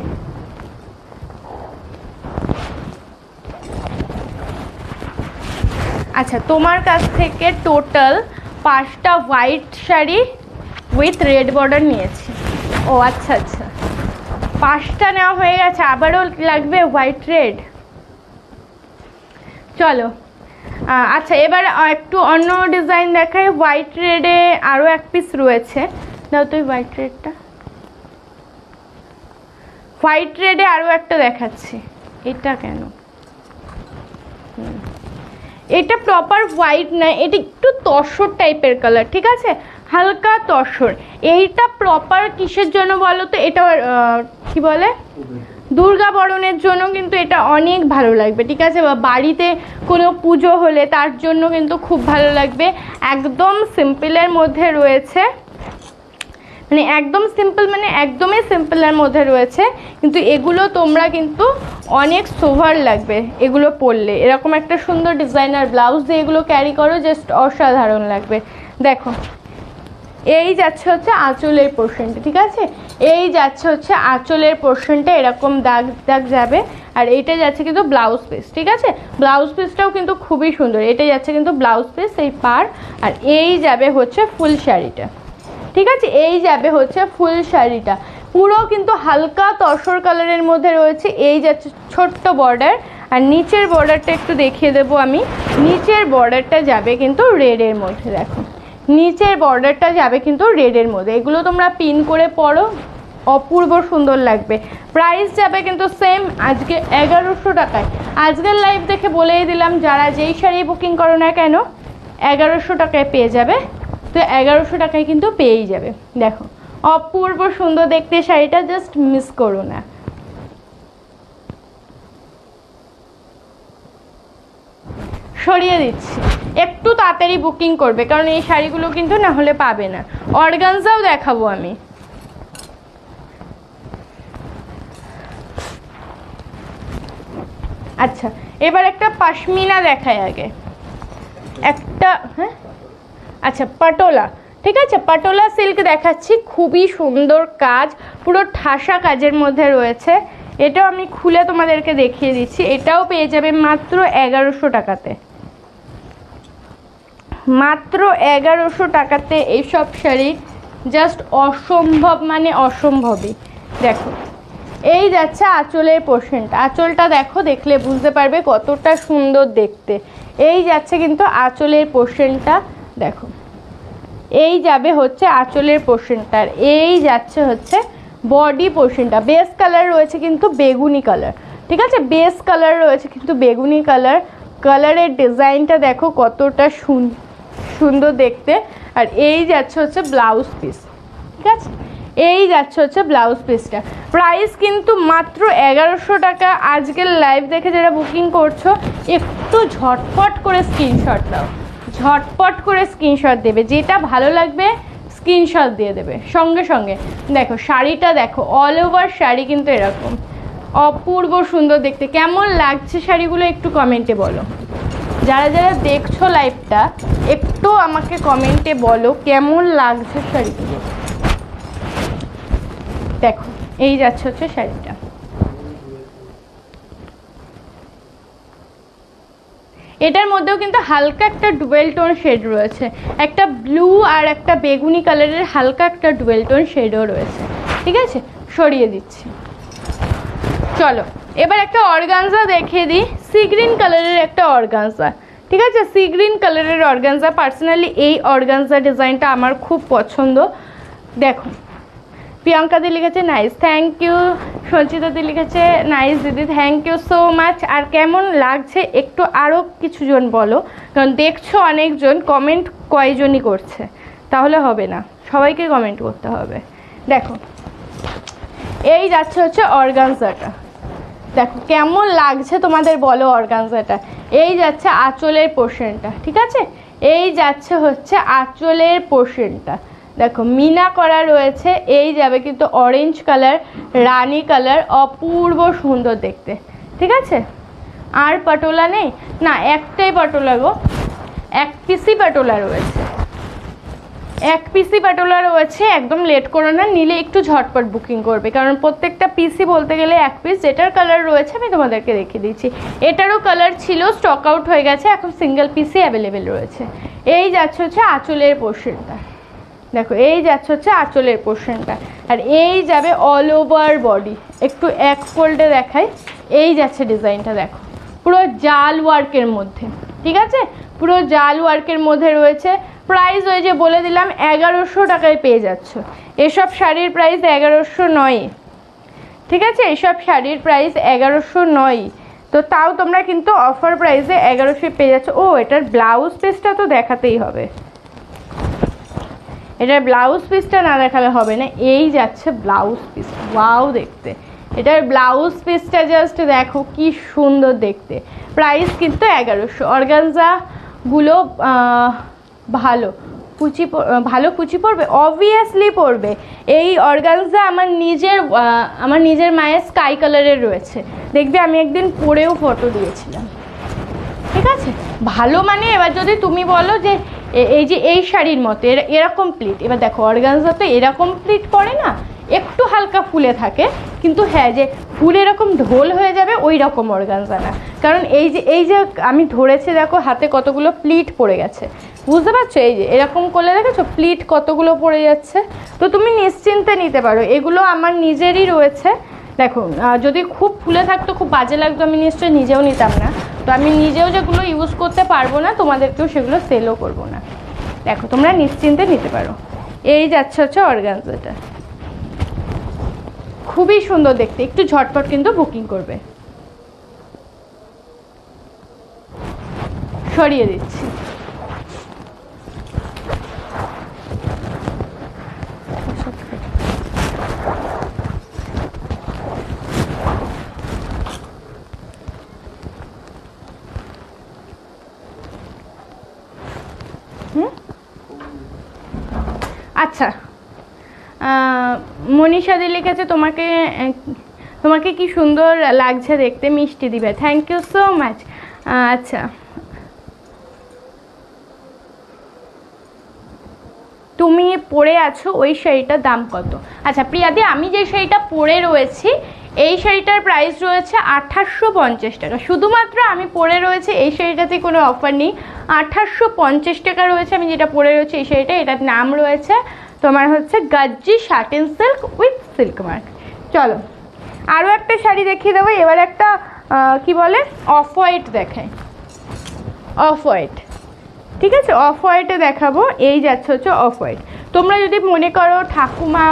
আচ্ছা, তোমার কাছ থেকে টোটাল 5টা white sari with red border নিয়েছি। ও আচ্ছা আচ্ছা, 5টা নেওয়া হয়ে গেছে, আবারও লাগবে হোয়াইট রেড। চলো আচ্ছা, এবার একটু অন্য ডিজাইন দেখাই। হোয়াইট রেডে আরও এক পিস রয়েছে, দাও তুই হোয়াইট রেডটা। হোয়াইট রেডে আরও একটা দেখাচ্ছি। এটা কেন, এটা প্রপার হোয়াইট না, এটা একটু তসর টাইপের কালার, ঠিক আছে, হালকা তসর। এইটা প্রপার কিসের জন্য বলো তো, এটা কি বলে, দুর্গা বরণের জন্য কিন্তু এটা অনেক ভালো লাগবে, ঠিক আছে, বা বাড়িতে কোনো পুজো হলে তার জন্য কিন্তু খুব ভালো লাগবে। একদম সিম্পলের মধ্যে রয়েছে, মানে একদম সিম্পল, মানে একদমই সিম্পলের মধ্যে রয়েছে, কিন্তু এগুলো তোমরা কিন্তু অনেক সোভার লাগবে এগুলো পরলে। এরকম একটা সুন্দর ডিজাইনার ব্লাউজ দিয়ে এগুলো ক্যারি করো, জাস্ট অসাধারণ লাগবে। দেখো এই যাচ্ছে হচ্ছে আঁচলের পোর্শনটা, ঠিক আছে, এই যাচ্ছে হচ্ছে আঁচলের পোর্শনটা, এরকম দাগ দাগ যাবে। আর এইটা যাচ্ছে কিন্তু ব্লাউজ পিস, ঠিক আছে, ব্লাউজ পিসটাও কিন্তু খুবই সুন্দর। এটা যাচ্ছে কিন্তু ব্লাউজ পিস, এই পার, আর এই যাবে হচ্ছে ফুল শাড়িটা, ঠিক আছে, এই যাবে হচ্ছে ফুল শাড়িটা, পুরো কিন্তু হালকা তসর কালারের মধ্যে রয়েছে। এই যাচ্ছে ছোট্ট বর্ডার, আর নিচের বর্ডারটা একটু দেখিয়ে দেবো আমি। নিচের বর্ডারটা যাবে কিন্তু রেডের মধ্যে, দেখো নিচের বর্ডারটা যাবে কিন্তু রেডের মধ্যে। এগুলো তোমরা পিন করে পরো, অপূর্ব সুন্দর লাগবে। প্রাইস যাবে কিন্তু সেম, আজকে 1100 টাকায়। আজকের লাইভ দেখে বলেই দিলাম, যারা যেই শাড়ি বুকিং করো না কেন 1100 টাকায় পেয়ে যাবে, তো 1100 টাকায় কিন্তু পেয়েই যাবে। দেখো অপূর্ব সুন্দর দেখতে শাড়িটা, জাস্ট মিস করো না। সরিয়ে দিচ্ছি, একটু তাড়াতাড়ি বুকিং করবে, কারণ এই শাড়িগুলো কিন্তু না হলে পাবে না। অর্গানজাও দেখাবো আমি। আচ্ছা, এবার একটা পশমিনা দেখাই আগে, একটা, হ্যাঁ আচ্ছা পাটোলা, ঠিক আছে, পাটোলা সিল্ক দেখাচ্ছি, খুবই সুন্দর কাজ, পুরো ঠাসা কাজের মধ্যে রয়েছে। এটাও আমি খুলে তোমাদেরকে দেখিয়ে দিচ্ছি। এটাও পেয়ে যাবে মাত্র 1100 টাকাতে, মাত্র 1100 টাকাতে এইসব শাড়ি, জাস্ট অসম্ভব, মানে অসম্ভবই। দেখো এই যাচ্ছে আঁচলের পোর্শনটা, আঁচলটা দেখো, দেখলে বুঝতে পারবে কতটা সুন্দর দেখতে। এই যাচ্ছে কিন্তু আঁচলের পোর্শনটা, দেখো এই যাবে হচ্ছে আঁচলের পোর্শনটার, এই যাচ্ছে হচ্ছে বডি পোর্শনটা। বেস কালার রয়েছে কিন্তু বেগুনি কালার, ঠিক আছে, বেস কালার রয়েছে কিন্তু বেগুনি কালার। কালারের ডিজাইনটা দেখো কতটা সুন্দর দেখতে। আর এই যাচ্ছে হচ্ছে ব্লাউজ পিস, ঠিক আছে, এই যাচ্ছে হচ্ছে ব্লাউজ পিসটা। প্রাইস কিন্তু মাত্র 1100 টাকা। আজকের লাইভ দেখে যারা বুকিং করছো একটু ঝটপট করে স্ক্রিনশট দাও, ঝটপট করে স্ক্রিনশট দেবে, যেটা ভালো লাগবে স্ক্রিনশট দিয়ে দেবে সঙ্গে সঙ্গে। দেখো শাড়িটা দেখো, অল ওভার শাড়ি কিন্তু এরকম অপূর্ব সুন্দর দেখতে। কেমন লাগছে শাড়িগুলো একটু কমেন্টে বলো, যারা যারা দেখছো লাইভটা একটু আমাকে কমেন্টে বলো কেমন লাগছে শাড়িগুলো। দেখো এই যাচ্ছে হচ্ছে শাড়িটা, এটার মধ্যেও কিন্তু হালকা একটা ডুয়েল টোন শেড রয়েছে, একটা ব্লু আর একটা বেগুনি কালারের হালকা একটা ডুয়েল টোন শেডও রয়েছে। ঠিক আছে, সরিয়ে দিচ্ছি। চলো এবার একটা অর্গানজা দেখিয়ে দিই, সি গ্রিন কালারের একটা অর্গানজা। ঠিক আছে, সি গ্রিন কালারের অর্গানজা। পার্সোনালি এই অর্গানজা ডিজাইনটা আমার খুব পছন্দ। দেখো, প্রিয়াঙ্কা দি লিখেছে নাইস, থ্যাংক ইউ। সঞ্চিতা দি লিখেছে নাইস দিদি, থ্যাংক ইউ সো মাচ। আর কেমন লাগছে একটু আরও কিছুজন বলো, কারণ দেখছো অনেকজন, কমেন্ট কয়জনই করছে, তাহলে হবে না, সবাইকে কমেন্ট করতে হবে। দেখো এই যাচ্ছে হচ্ছে অর্গানজাটা, দেখো কেমন লাগছে তোমাদের বলো অর্গানজাটা। এই যাচ্ছে আঁচলের পোর্শনটা। ঠিক আছে, এই যাচ্ছে হচ্ছে আঁচলের পোর্শনটা, দেখো মিনা করা রয়েছে। এই যাবে কিন্তু অরেঞ্জ কালার, রানী কালার, অপূর্ব সুন্দর দেখতে। ঠিক আছে, আর পাটোলা নেই না, একটাই পাটোলা গো, এক পিসি পাটোলা রয়েছে, এক পিসি পাটোলা রয়েছে। একদম লেট করো না, নিলে একটু ঝটপট বুকিং করবে, কারণ প্রত্যেকটা পিসি বলতে গেলে এক পিস। যেটার কালার রয়েছে আমি তোমাদেরকে দেখিয়ে দিচ্ছি, এটারও কালার ছিল, স্টক আউট হয়ে গেছে, এখন সিঙ্গেল পিসি অ্যাভেলেবেল রয়েছে। এই যাচ্ছে হচ্ছে আঁচলের পোর্শনটা, দেখো এই যাচ্ছে হচ্ছে আঁচলের পোর্শনটা, আর এই যাবে অল ওভার বডি। একটু এক ফোল্ডে দেখাই, এই যাচ্ছে ডিজাইনটা, দেখো পুরো জাল ওয়ার্কের মধ্যে। ঠিক আছে, পুরো জাল ওয়ার্কের মধ্যে রয়েছে। প্রাইস ওই যে বলে দিলাম 1100 টাকায় পেয়ে যাচ্ছ। এসব শাড়ির প্রাইস 1100 নয়। ঠিক আছে, এসব শাড়ির প্রাইস 1100 নয়, তো তাও তোমরা কিন্তু অফার প্রাইসে 1100 পেয়ে যাচ্ছ। ও, এটার ব্লাউজ পিসটা তো দেখাতেই হবে, এটার ব্লাউজ পিসটা না দেখালে হবে না। এই যাচ্ছে ব্লাউজ পিস, ওয়াও দেখতে, এটার ব্লাউজ পিসটা জাস্ট দেখো কি সুন্দর দেখতে। প্রাইস কিন্তু 1100। অর্গানজাগুলো ভালো কুচি, ভালো কুচি পড়বে, অবভিয়াসলি পড়বে। এই অর্গানজা আমার নিজের মায়ের স্কাই কালারের রয়েছে, দেখবে আমি একদিন পরেও ফটো দিয়েছিলাম। ঠিক আছে, ভালো মানে এবার যদি তুমি বলো যে এই যে এই শাড়ির মতো এরকম প্লিট, এবার দেখো অর্গানজা তো এরকম প্লিট পড়ে না, একটু হালকা ফুলে থাকে, কিন্তু হ্যাঁ যে ফুল এরকম ঢোল হয়ে যাবে ওই রকম অর্গানজা না। কারণ এই যে আমি ধরেছি, দেখো হাতে কতগুলো প্লিট পড়ে গেছে, বুঝতে পারছো? এই যে এরকম করলে দেখেছো প্লিট কতগুলো পড়ে যাচ্ছে। তো তুমি নিশ্চিন্তে নিতে পারো, এগুলো আমার নিজেরই রয়েছে। দেখো যদি খুব ফুলে থাকতো, খুব বাজে লাগতো, আমি নিশ্চয়ই নিজেও নিতাম না। তো আমি নিজেও যেগুলো ইউজ করতে পারবো না, তোমাদেরকেও সেগুলো সেলও করবো না। দেখো তোমরা নিশ্চিন্তে নিতে পারো। এই যাচ্ছে হচ্ছে অর্গানজাটা, খুবই সুন্দর দেখতে, একটু ঝটপট কিন্তু বুকিং করবে। সরিয়ে দিচ্ছি। আচ্ছা, মনীষা দি লিখেছে তোমাকে কি সুন্দর লাগছে দেখতে, মিষ্টি দিবে, থ্যাংক ইউ সো মাচ। আচ্ছা, তুমি পরে আছো ওই শাড়িটার দাম কত? আচ্ছা প্রিয়াদি, আমি যে শাড়িটা পরে রয়েছি এই শাড়িটার প্রাইস রয়েছে 2850 টাকা। শুধুমাত্র আমি পরে রয়েছে এই শাড়িটাতে কোনো অফার নেই, 2850 টাকা রয়েছে। আমি যেটা পরে রয়েছে এই শাড়িটা, এটার নাম রয়েছে তোমার হচ্ছে Gajji satin silk with silk mark. চলো আরও একটা শাড়ি দেখিয়ে দেবো। এবার একটা কি বলে অফ হোয়াইট দেখাই, অফ হোয়াইট। ঠিক আছে, অফ হোয়াইটে দেখাবো। এই যাচ্ছে হচ্ছে অফ হোয়াইট। তোমরা যদি মনে করো ঠাকুমা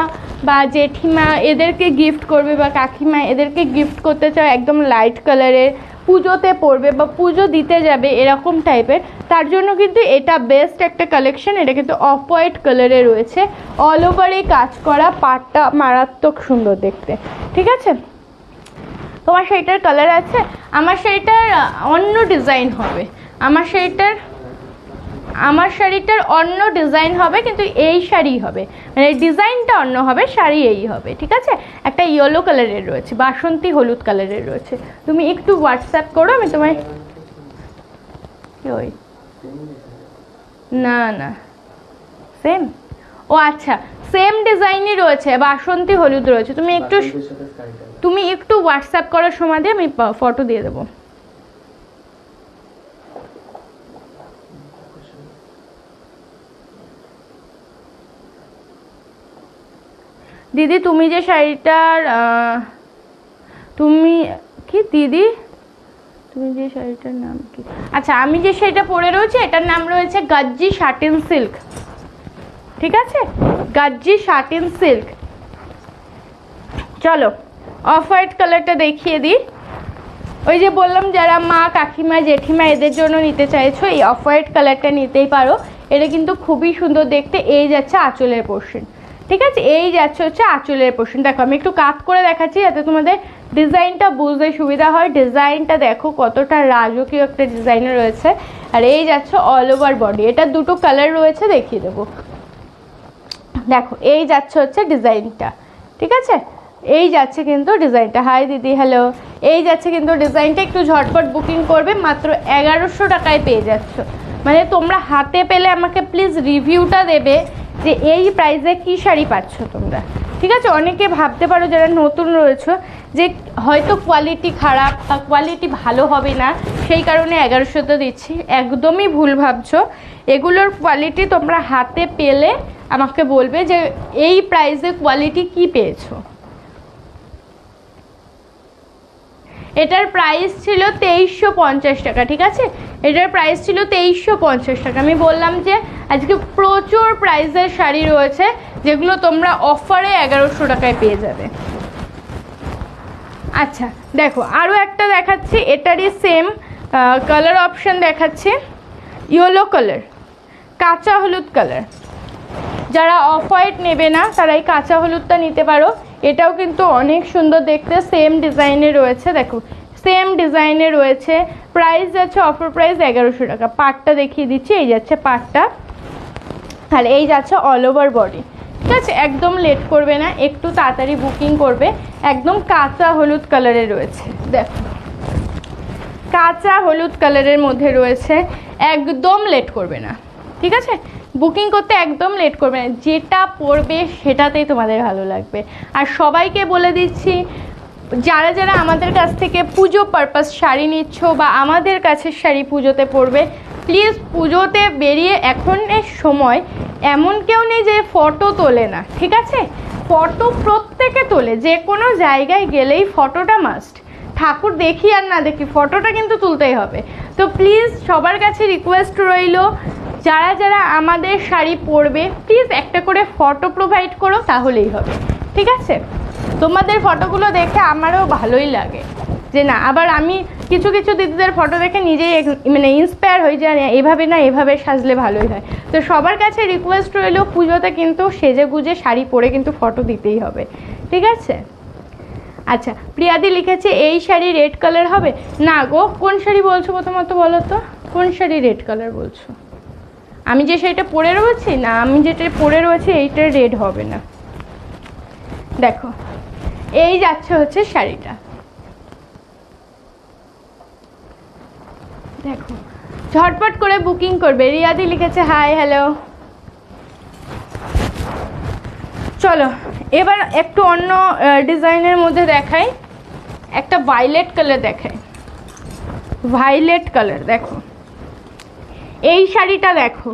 বা জেঠিমা এদেরকে গিফট করবে, বা কাকিমা এদেরকে গিফট করতে চাও একদম লাইট কালারের, পুজোতে পরবে বা পুজো দিতে যাবে এরকম টাইপের, তার জন্য কিন্তু এটা বেস্ট একটা কালেকশন। এটা কিন্তু অফ হোয়াইট কালারে রয়েছে, অল ওভারে কাজ করা, পাটটা মারাত্মক সুন্দর দেখতে। ঠিক আছে, তোমার শাড়িটার কালার আছে, আমার শাড়িটার অন্য ডিজাইন হবে, আমার শাড়িটার অন্য ডিজাইন হবে, কিন্তু এই শাড়ি হবে, মানে ডিজাইনটা অন্য হবে, শাড়ি এই হবে। ঠিক আছে, একটা ইয়েলো কালারের রয়েছে, বাসন্তী হলুদ কালারের রয়েছে। তুমি একটু হোয়াটসঅ্যাপ করো, আমি তোমায় ওই না না সেম, ও আচ্ছা সেম ডিজাইনই রয়েছে, বাসন্তী হলুদ রয়েছে। তুমি একটু হোয়াটসঅ্যাপ করার সময় দিয়ে আমি ফটো দিয়ে দেবো। দিদি তুমি যে শাড়িটার তুমি কি দিদি তুমি যে শাড়িটার নাম কি? আচ্ছা, আমি যে শাড়িটা পরে রয়েছে এটার নাম রয়েছে গাজ্জি শাটিন সিল্ক। ঠিক আছে, গাজ্জি শাটিন সিল্ক। চলো অফ হোয়াইট কালারটা দেখিয়ে দিই। ওই যে বললাম যারা মা কাকিমা জেঠিমা এদের জন্য নিতে চাইছো এই অফ হোয়াইট কালারটা নিতেই পারো। এটা কিন্তু খুবই সুন্দর দেখতে। এই যাচ্ছে আঁচলের পোর্শন। ঠিক আছে, এই যাচ্ছে হচ্ছে আঁচলের পোর্শন। দেখো আমি একটু কাট করে দেখাচ্ছি যাতে তোমাদের ডিজাইনটা বুঝতে সুবিধা হয়। ডিজাইনটা দেখো কতটা রাজকীয় একটা ডিজাইন রয়েছে। আর এই যাচ্ছে অল ওভার বডি। এটা দুটো কালার রয়েছে, দেখিয়ে দেবো। দেখো এই যাচ্ছে হচ্ছে ডিজাইনটা। ঠিক আছে, এই যাচ্ছে কিন্তু ডিজাইনটা। হাই দিদি, হ্যালো। এই যাচ্ছে কিন্তু ডিজাইনটা। একটু ঝটপট বুকিং করবে, মাত্র 1100 টাকায় পেয়ে যাচ্ছ। মানে তোমরা হাতে পেলে আমাকে প্লিজ রিভিউটা দেবে যে এই প্রাইসে কী শাড়ি পাচ্ছ তোমরা। ঠিক আছে, অনেকে ভাবতে পারো যারা নতুন রয়েছে যে হয়তো কোয়ালিটি খারাপ বা কোয়ালিটি ভালো হবে না, সেই কারণে 1100তে দিচ্ছি। একদমই ভুল ভাবছো। এগুলোর কোয়ালিটি তোমরা হাতে পেলে আমাকে বলবে যে এই প্রাইসে কোয়ালিটি কি পেয়েছো। এটার প্রাইস ছিল 2350 টাকা। ঠিক আছে, এটার প্রাইস ছিল 2350 টাকা। আমি বললাম যে আজকে প্রচুর প্রাইসের শাড়ি রয়েছে যেগুলো তোমরা অফারে 1100 টাকায় পেয়ে যাবে। আচ্ছা দেখো আরও একটা দেখাচ্ছি, এটারই সেম কালার অপশান দেখাচ্ছি। ইয়েলো কালার, কাঁচা হলুদ কালার। যারা অফ হোয়াইট নেবে না তারা এই কাঁচা হলুদটা নিতে পারো। এটাও কিন্তু অনেক সুন্দর দেখতে, সেম ডিজাইনে রয়েছে। দেখো সেম ডিজাইনে রয়েছে। প্রাইস যাচ্ছে অফার প্রাইস 1100 টাকা। পাটটা দেখিয়ে দিচ্ছি, এই যাচ্ছে পাটটা। আর এই যাচ্ছে অল ওভার বডি। ঠিক আছে, একদম লেট করবে না, একটু তাড়াতাড়ি বুকিং করবে। একদম কাঁচা হলুদ কালারে রয়েছে। দেখো কাঁচা হলুদ কালারের মধ্যে রয়েছে, একদম লেট করবে না। ঠিক আছে, বুকিং করতে একদম লেট করবে না। যেটা পড়বে সেটাতেই তোমাদের ভালো লাগবে। আর সবাইকে বলে দিচ্ছি, যারা যারা আমাদের কাছ থেকে পুজো পারপাস শাড়ি নিচ্ছ বা আমাদের কাছের শাড়ি পুজোতে পরবে, প্লিজ পুজোতে বেরিয়ে এখনের সময় এমন কেউ নেই যে ফটো তোলে না। ঠিক আছে, ফটো প্রত্যেকে তোলে, যে কোনো জায়গায় গেলেই ফটোটা মাস্ট। ঠাকুর দেখি আর না দেখি ফটোটা কিন্তু তুলতেই হবে। তো প্লিজ সবার কাছে রিকোয়েস্ট রইল, যারা যারা আমাদের শাড়ি পরবে প্লিজ একটা করে ফটো প্রোভাইড করো, তাহলেই হবে। ঠিক আছে, তোমাদের ফটোগুলো দেখে আমারও ভালোই লাগে যে না, আবার আমি কিছু কিছু দিদিদের ফটো দেখে নিজেই মানে ইন্সপায়ার হয়ে যায়, এভাবে না এভাবে সাজলে ভালোই হয়। তো সবার কাছে রিকোয়েস্ট রইল, পুজোতে কিন্তু সেজে গুজে শাড়ি পরে কিন্তু ফটো দিতেই হবে। ঠিক আছে। আচ্ছা, প্রিয়াদি লিখেছে এই শাড়ি রেড কালার হবে না গো। কোন শাড়ি বলছো প্রথমত বলো তো, কোন শাড়ি রেড কালার বলছো? আমি যে শাড়িটা পরে রয়েছি না, আমি যেটা পরে রয়েছি এইটা রেড হবে না। দেখো এই যাচ্ছে হচ্ছে শাড়িটা। দেখো ঝটপট করে বুকিং করবে। রিয়াদি লিখেছে হাই, হ্যালো। চলো এবার একটু অন্য ডিজাইনের মধ্যে দেখাই। একটা ভায়োলেট কালার দেখাই। ভায়োলেট কালার দেখো, এই শাড়িটা দেখো।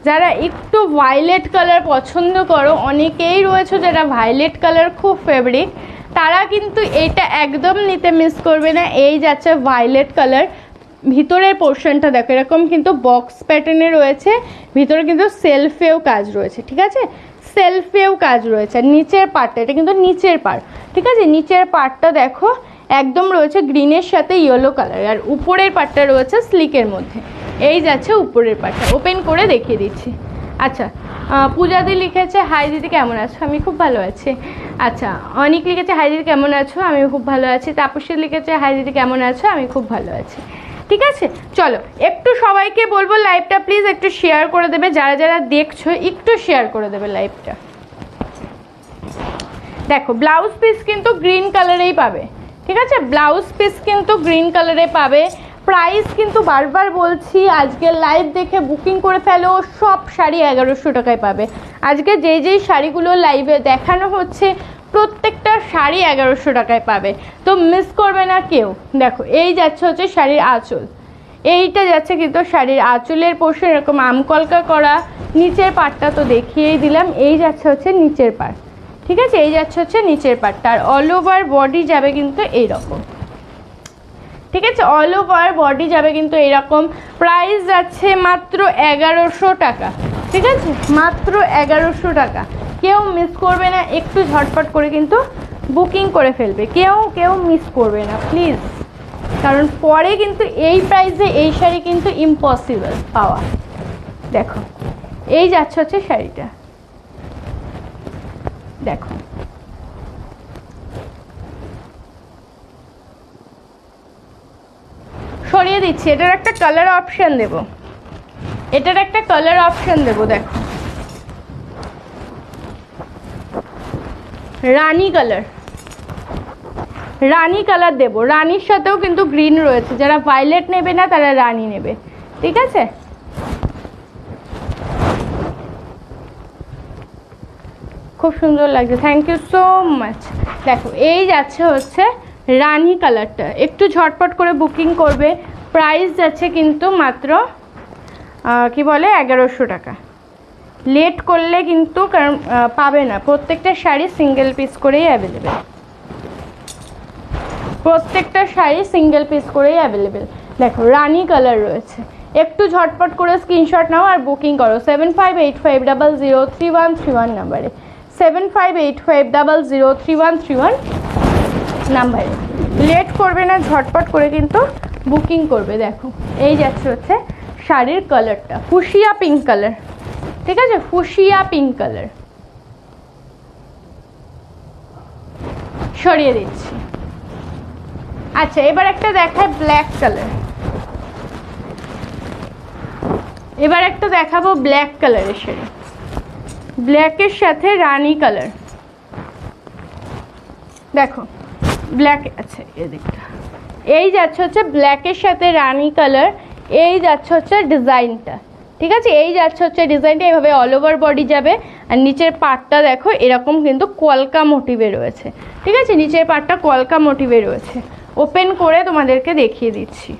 যারা একটু ভায়োলেট কালার পছন্দ করো, অনেকেই রয়েছে যারা ভায়োলেট কালার খুব ফেভারিট, তারা কিন্তু এইটা একদম নিতে মিস করবে না। এই যাচ্ছে ভায়োলেট কালার। ভিতরের পোর্শনটা দেখো, এরকম কিন্তু বক্স প্যাটার্নে রয়েছে, ভিতরে কিন্তু সেলফেও কাজ রয়েছে। ঠিক আছে, সেলফেও কাজ রয়েছে। আর নিচের পার্টটা, এটা কিন্তু নিচের পার্ট। ঠিক আছে, নিচের পার্টটা দেখো একদম রয়েছে গ্রিনের সাথে ইয়েলো কালার, আর উপরের পার্টটা রয়েছে স্লিকের মধ্যে। এই যাচ্ছে উপরের পার্টটা, ওপেন করে দেখিয়ে দিচ্ছি। আচ্ছা, পূজাদি লিখেছে হাই দিদি কেমন আছো? আমি খুব ভালো আছি। আচ্ছা, অনেক লিখেছে হাই দিদি কেমন আছো? আমি খুব ভালো আছি। তাপসী লিখেছে হাই দিদি কেমন আছো? আমি খুব ভালো আছি। ঠিক আছে, চলো একটু সবাইকে বলবো লাইভটা প্লিজ একটু শেয়ার করে দেবে। যারা যারা দেখছো একটু শেয়ার করে দেবে লাইভটা। দেখো ব্লাউজ পিস কিন্তু গ্রিন কালারেই পাবে। ঠিক আছে, ব্লাউজ পিস কিন্তু গ্রিন কালারে পাবে। প্রাইস কিন্তু বারবার বলছি, আজকের লাইভ দেখে বুকিং করে ফেলো। সব শাড়ি 1100 টাকায় পাবে। আজকে যেই শাড়িগুলো লাইভে দেখানো হচ্ছে প্রত্যেকটা শাড়ি 1100 টাকায় পাবে, তো মিস করবে না কেউ। দেখো এই যাচ্ছে হচ্ছে শাড়ির আঁচল। এইটা যাচ্ছে কিন্তু শাড়ির আঁচলের পোর্শন, এরকম আমকলকা করা। নিচের পাটটা তো দেখিয়েই দিলাম। এই যাচ্ছে হচ্ছে নিচের পাট। ঠিক আছে, এই যাচ্ছে হচ্ছে নিচের পার্টটা। আর অল ওভার বডি যাবে কিন্তু এইরকম, ঠিক আছে, অল ওভার বডি যাবে কিন্তু এইরকম। প্রাইস যাচ্ছে মাত্র 1100 টাকা, ঠিক আছে, মাত্র 1100 টাকা। কেউ মিস করবে না, একটু ঝটপট করে কিন্তু বুকিং করে ফেলবে, কেউ মিস করবে না প্লিজ, কারণ পরে কিন্তু এই প্রাইসে এই শাড়ি কিন্তু ইম্পসিবল পাওয়া। দেখো এই যাচ্ছে হচ্ছে শাড়িটা, দেখো সরিয়ে দিচ্ছি, এটার একটা কালার অপশন দেব, দেখো রানী কালার দেব, রানীর সাথেও কিন্তু গ্রিন রয়েছে, যারা ভায়োলেট নেবে না তারা রানী নেবে, ঠিক আছে। খুব সুন্দর লাগছে, থ্যাংক ইউ সো মাচ। দেখো এই যাচ্ছে হচ্ছে রানী কালারটা, একটু ঝটপট করে বুকিং করবে। প্রাইস যাচ্ছে কিন্তু মাত্র কি বলে 1100 টাকা। লেট করলে কিন্তু কারণ পাবে না, প্রত্যেকটা শাড়ি সিঙ্গেল পিস করেই অ্যাভেলেবেল, দেখো রানী কালার রয়েছে, একটু ঝটপট করে স্ক্রিনশট নাও আর বুকিং করো 7585003131 নাম্বারে, 7585003131 নাম্বারে। লেট করবে না, ঝটপট করে কিন্তু বুকিং করবে। দেখো এই যাচ্ছে হচ্ছে শাড়ির কালারটা, ফুশিয়া পিঙ্ক কালার, ঠিক আছে, ফুশিয়া পিঙ্ক কালার। সরিয়ে দিচ্ছি। আচ্ছা এবার একটা দেখায় ব্ল্যাক কালার, এবার একটা দেখাবো ব্ল্যাক কালারের শাড়ি, ব্ল্যাকের সাথে রানী কালার। দেখো ব্ল্যাক আছে এদিকটা, এই যাচ্ছে হচ্ছে ব্ল্যাকের সাথে রানী কালার, এই যাচ্ছে হচ্ছে ডিজাইনটা, ঠিক আছে, এই যাচ্ছে হচ্ছে ডিজাইনটা, এইভাবে অল ওভার বডি যাবে। আর নিচের পার্টটা দেখো এরকম কিন্তু কলকা মোটিভে রয়েছে, ঠিক আছে, নিচের পার্টটা কলকা মোটিভে রয়েছে। ওপেন করে তোমাদেরকে দেখিয়ে দিচ্ছি,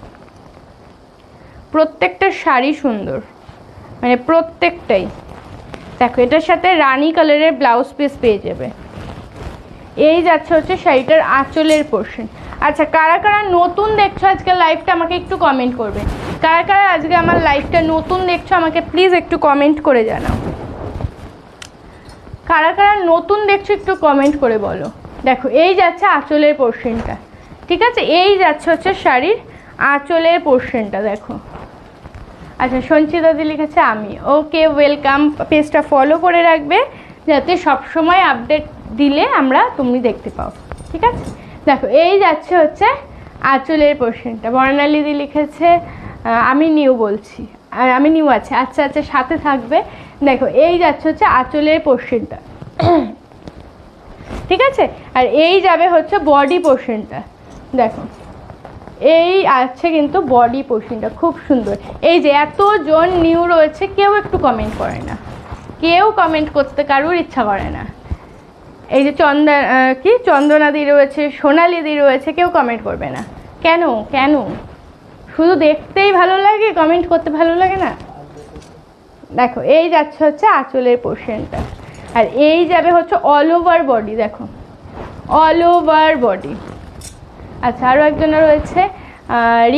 প্রত্যেকটা শাড়ি সুন্দর, মানে প্রত্যেকটাই। দেখো এটার সাথে রানী কালারের ব্লাউজ পিস পেয়ে যাবে। এই যাচ্ছে হচ্ছে শাড়িটার আঁচলের পোর্শন। আচ্ছা কারা কারা নতুন দেখছো আজকে লাইভটা আমাকে একটু কমেন্ট করবে, কারা কারা আজকে আমার লাইভটা নতুন দেখছো আমাকে প্লিজ একটু কমেন্ট করে জানাও, কারা কারা নতুন দেখছো একটু কমেন্ট করে বলো। দেখো এই যাচ্ছে আঁচলের পোর্শনটা, ঠিক আছে, এই যাচ্ছে হচ্ছে শাড়ির আঁচলের পোর্শনটা। দেখো আচ্ছা সঞ্চিতাদি লিখেছে আমি, ওকে ওয়েলকাম, পেজটা ফলো করে রাখবে যাতে সবসময় আপডেট দিলে তুমি দেখতে পাও, ঠিক আছে। দেখো এই যাচ্ছে হচ্ছে আঁচলের পোর্শনটা। বর্ণালীদি লিখেছে আমি নিউ বলছি, আর আমি নিউ আছে, আচ্ছা আচ্ছা সাথে থাকবে। দেখো এই যাচ্ছে হচ্ছে আঁচলের পোর্শনটা, ঠিক আছে, আর এই যাবে হচ্ছে বডি পোর্শনটা। দেখো এই আছে কিন্তু বডি পোর্শনটা খুব সুন্দর। এই যে এতজন নিউ রয়েছে কেউ একটু কমেন্ট করে না, কেউ কমেন্ট করতে কারোর ইচ্ছা করে না। এই যে চন্দনাদি রয়েছে, সোনালিদি রয়েছে, কেউ কমেন্ট করবে না কেন? কেন শুধু দেখতেই ভালো লাগে, কমেন্ট করতে ভালো লাগে না? দেখো এই যাচ্ছে হচ্ছে আঁচলের পোর্শনটা, আর এই যাবে হচ্ছে অল ওভার বডি। দেখো অল ওভার বডি। আচ্ছা আরও একজনের রয়েছে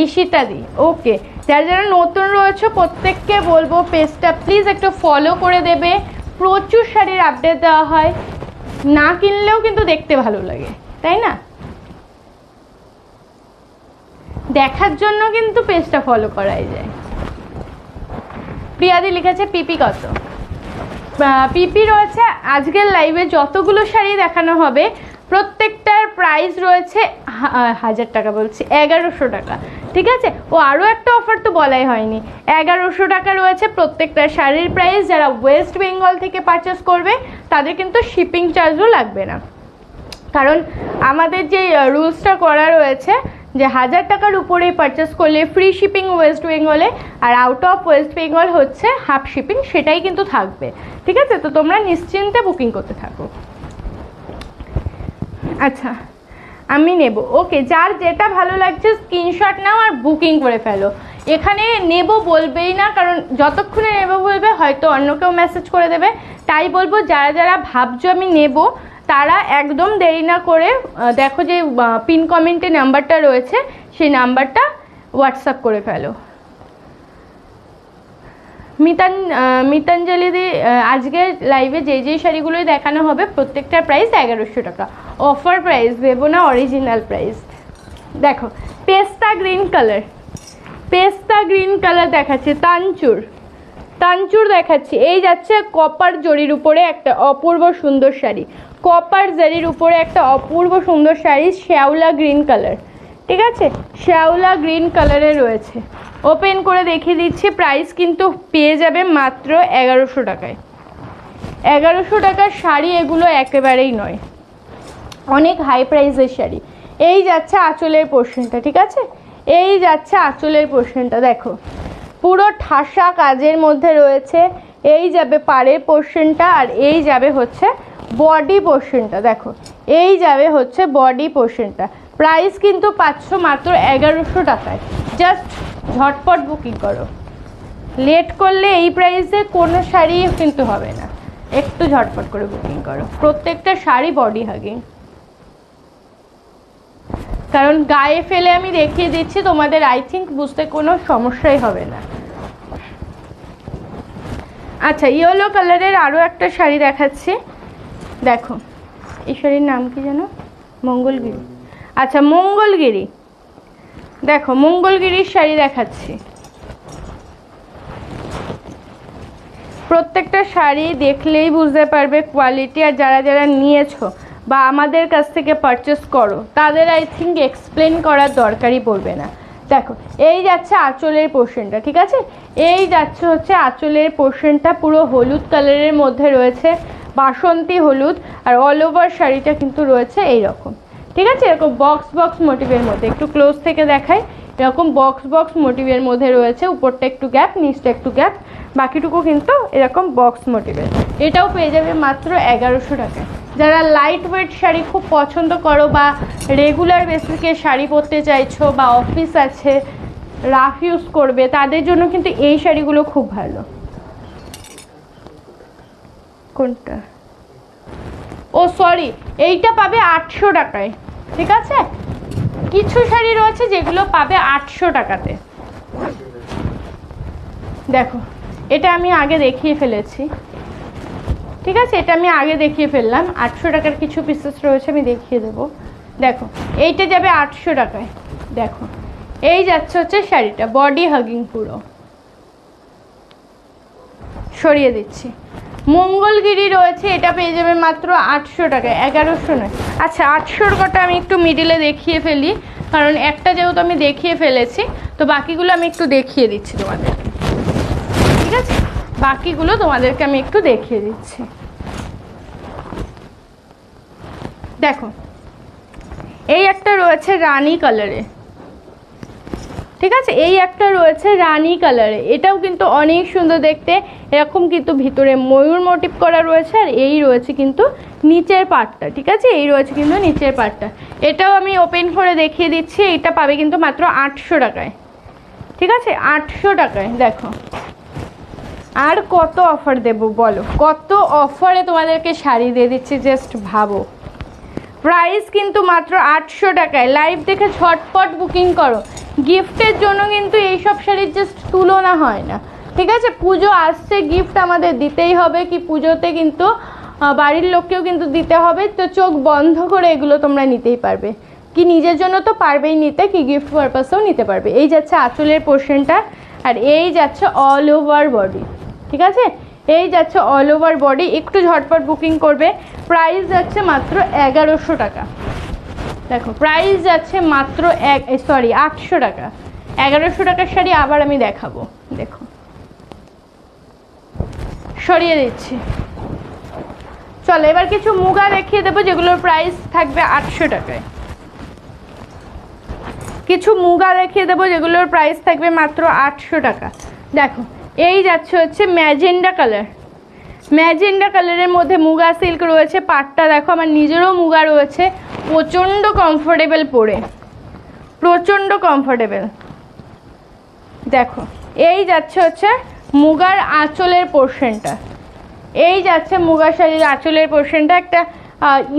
ঋষিতাদি, ওকে। যারা যারা নতুন রয়েছে প্রত্যেককে বলবো পেজটা প্লিজ একটু ফলো করে দেবে, প্রচুর শাড়ির আপডেট দেওয়া হয়, না কিনলেও কিন্তু দেখতে ভালো লাগে, তাই না? দেখার জন্য কিন্তু পেজটা ফলো করাই যায়। প্রিয়াদি লিখেছে পিপি কত? পিপি রয়েছে আজকের লাইভে যতগুলো শাড়ি দেখানো হবে প্রত্যেকটার প্রাইস রয়েছে 1000 টাকা, বলছি 1100 টাকা, ঠিক আছে। ও আরও একটা অফার তো বলাই হয়নি, 1100 টাকা রয়েছে প্রত্যেকটা শাড়ির প্রাইস। যারা ওয়েস্ট বেঙ্গল থেকে পারচেস করবে তাদের কিন্তু শিপিং চার্জও লাগবে না, কারণ আমাদের যে রুলসটা করা রয়েছে যে 1000 টাকার উপরে পারচেস করলে ফ্রি শিপিং ওয়েস্ট বেঙ্গলে, আর আউট অফ ওয়েস্ট বেঙ্গল হচ্ছে হাফ শিপিং, সেটাই কিন্তু থাকবে, ঠিক আছে। তো তোমরা নিশ্চিন্তে বুকিং করতে থাকো। আচ্ছা আমি নেব, ওকে, যার যেটা ভালো লাগছে স্ক্রিনশট নাও আর বুকিং করে ফেলো। এখানে নেব বলবেই না, কারণ যতক্ষণে নেব বলবে হয়তো অন্য কেউ মেসেজ করে দেবে, তাই বলবো যারা যারা ভাবছো আমি নেব তারা একদম দেরি না করে দেখো যে পিন কমেন্টে নাম্বারটা রয়েছে, সেই নাম্বারটা হোয়াটসঅ্যাপ করে ফেলো। মিতাঞ্জলিদি আজকের লাইভে যেই শাড়িগুলোই দেখানো হবে প্রত্যেকটার প্রাইস 1100 টাকা, অফার প্রাইস ভেবো না, অরিজিনাল প্রাইস। দেখো পেস্তা গ্রিন কালার দেখাচ্ছে, তানচুর দেখাচ্ছি। এই যাচ্ছে কপার জরির উপরে একটা অপূর্ব সুন্দর শাড়ি, কপার জরির উপরে একটা অপূর্ব সুন্দর শাড়ি, শ্যাওলা গ্রিন কালার, ঠিক আছে, শ্যাওলা গ্রিন কালারে রয়েছে। ওপেন করে দেখিয়ে দিচ্ছি, প্রাইস কিন্তু পেয়ে যাবে মাত্র 1100 টাকায়। 1100 টাকার শাড়ি এগুলো একেবারেই নয়, অনেক হাই প্রাইসের শাড়ি। এই যাচ্ছে আঁচলের পোর্শনটা, ঠিক আছে, এই যাচ্ছে আঁচলের পোর্শনটা, দেখো পুরো ঠাসা কাজের মধ্যে রয়েছে। এই যাবে পাড়ের পোর্শনটা, আর এই যাবে হচ্ছে বডি পোর্শনটা, দেখো এই যাবে হচ্ছে বডি পোর্শনটা। প্রাইস কিন্তু পাচ্ছ মাত্র 1100 টাকায়। জাস্ট ঝটপট বুকিং করো, লেট করলে এই প্রাইসে কোনো শাড়ি কিন্তু হবে না, একটু ঝটপট করে বুকিং করো। প্রত্যেকটা শাড়ি বডি হাগিং, কারণ গায়ে ফেলে আমি দেখিয়ে দিচ্ছি তোমাদের, আই থিঙ্ক বুঝতে কোনো সমস্যাই হবে না। আচ্ছা ইয়েলো কালারের আরও একটা শাড়ি দেখাচ্ছি, দেখো এই শাড়ির নাম কি যেন, মঙ্গলগিরি। আচ্ছা মঙ্গলগিরি, দেখো মঙ্গলগিরির শাড়ি দেখাচ্ছি। প্রত্যেকটা শাড়ি দেখলেই বুঝতে পারবে কোয়ালিটি, আর যারা যারা নিয়েছো বা আমাদের কাছ থেকে পারচেস করো তাদের আই থিঙ্ক এক্সপ্লেন করার দরকারই পড়বে না। দেখো এই যাচ্ছে আঁচলের পোর্শনটা, ঠিক আছে, এই যাচ্ছে হচ্ছে আঁচলের পোর্শনটা, পুরো হলুদ কালারের মধ্যে রয়েছে, বাসন্তী হলুদ, আর অল ওভার শাড়িটা কিন্তু রয়েছে এইরকম, ঠিক আছে, এরকম বক্স মোটিভের মধ্যে। একটু ক্লোজ থেকে দেখাই, এরকম বক্স মোটিভের মধ্যে রয়েছে, উপরটা একটু গ্যাপ, নিচটা একটু গ্যাপ, বাকিটুকু কিন্তু এরকম বক্স মোটিভের। এটাও পেয়ে যাবে মাত্র 1100 টাকায়। যারা লাইট ওয়েট শাড়ি খুব পছন্দ করো বা রেগুলার বেসিসে শাড়ি পরতে চাইছো বা অফিস আছে রাফ ইউজ করবে, তাদের জন্য কিন্তু এই শাড়িগুলো খুব ভালো। কোনটা, ও সরি, এইটা পাবে 800 টাকায়, ঠিক আছে, কিছু শাড়ি রয়েছে যেগুলো পাবে 800 টাকাতে। দেখো এটা আমি আগে দেখিয়ে ফেলেছি, ঠিক আছে, এটা আমি আগে দেখিয়ে ফেললাম। 800 টাকার কিছু পিসেস রয়েছে, আমি দেখিয়ে দেবো। দেখো এইটা যাবে 800 টাকায়, দেখো এই যাচ্ছে হচ্ছে শাড়িটা বডি হাগিং, পুরো সরিয়ে দিচ্ছি। মঙ্গলগিরি রয়েছে, এটা পেয়ে যাবে মাত্র 800 টাকায়, 1100 নয়। আচ্ছা 800-র কটা আমি একটু মিডিলে দেখিয়ে ফেলি, কারণ একটা যেহেতু আমি দেখিয়ে ফেলেছি, তো বাকিগুলো আমি একটু দেখিয়ে দিচ্ছি তোমাদেরকে, ঠিক আছে, বাকিগুলো তোমাদেরকে আমি একটু দেখিয়ে দিচ্ছি। দেখো এই একটা রয়েছে রানী কালারে, ঠিক আছে, এই একটা রয়েছে রানী কালারে, এটাও কিন্তু অনেক সুন্দর দেখতে, এরকম কিন্তু ভিতরে ময়ূর মোটিভ করা রয়েছে, আর এই রয়েছে কিন্তু নিচের পার্টটা, ঠিক আছে, এই রয়েছে কিন্তু নিচের পার্টটা। এটাও আমি ওপেন করে দেখিয়ে দিচ্ছি, এটা পাবে কিন্তু মাত্র 800 টাকায়, ঠিক আছে, 800 টাকায়। দেখো আর কত অফার দেবো বলো, কত অফারে তোমাদেরকে শাড়ি দিয়ে দিচ্ছি, জাস্ট ভাবো। প্রাইস কিন্তু মাত্র 800 টাকায়। লাইভ দেখে ঝটপট বুকিং করো, গিফটের জন্য কিন্তু এইসব শাড়ির জাস্ট তুলনা হয় না, ঠিক আছে, পুজো আসছে, গিফট আমাদের দিতেই হবে, কি পুজোতে কিন্তু বাড়ির লোককেও কিন্তু দিতে হবে, তো চোখ বন্ধ করে এগুলো তোমরা নিতেই পারবে, কি নিজের জন্য তো পারবেই নিতে, কি গিফট পারপাসেও নিতে পারবে। এই যাচ্ছে আঁচলের পোর্শনটা, আর এই যাচ্ছে অল ওভার বডি, ঠিক আছে, এই যাচ্ছে অল ওভার বডি। একটু ঝটপট বুকিং করবে, প্রাইস যাচ্ছে মাত্র 1100 টাকা। দেখো প্রাইস যাচ্ছে মাত্র 800 টাকা। 1100 টাকার শাড়ি আবার আমি দেখাবো, দেখো সরিয়ে দিচ্ছি। চলো এবার কিছু মুগা দেখিয়ে দেবো যেগুলোর প্রাইস থাকবে 800 টাকায়। কিছু মুগা দেখিয়ে দেবো যেগুলোর প্রাইস থাকবে মাত্র 800 টাকা। দেখো এই যাচ্ছে হচ্ছে ম্যাজেন্ডা কালার, ম্যাজেন্ডা কালারের মধ্যে মুগা সিল্ক রয়েছে, পাটটা দেখো আমার নিজেরও মুগা রয়েছে, প্রচণ্ড কমফোর্টেবল পরে, প্রচণ্ড কমফোর্টেবল। দেখো এই যাচ্ছে হচ্ছে মুগার আঁচলের পোর্শনটা, এই যাচ্ছে মুগা শাড়ির আঁচলের পোর্শনটা, একটা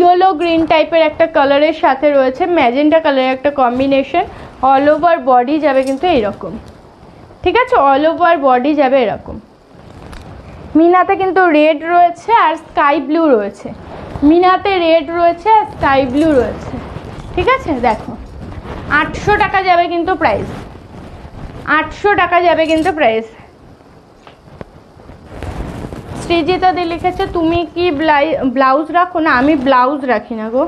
ইয়েলো গ্রিন টাইপের একটা কালারের সাথে রয়েছে ম্যাজেন্টা কালারের একটা কম্বিনেশন। অল ওভার বডি যাবে কিন্তু এইরকম, ঠিক আছে, অল ওভার বডি যাবে এরকম। মিনাতে কিন্তু রেড রয়েছে আর স্কাই ব্লু রয়েছে, মিনাতে রেড রয়েছে আর স্কাই ব্লু রয়েছে, ঠিক আছে। দেখো 800 টাকা যাবে কিন্তু প্রাইস, 800 টাকা যাবে কিন্তু প্রাইস। সৃজিতা দি লিখেছে তুমি কি ব্লাউজ রাখো? না, আমি ব্লাউজ রাখি না গো,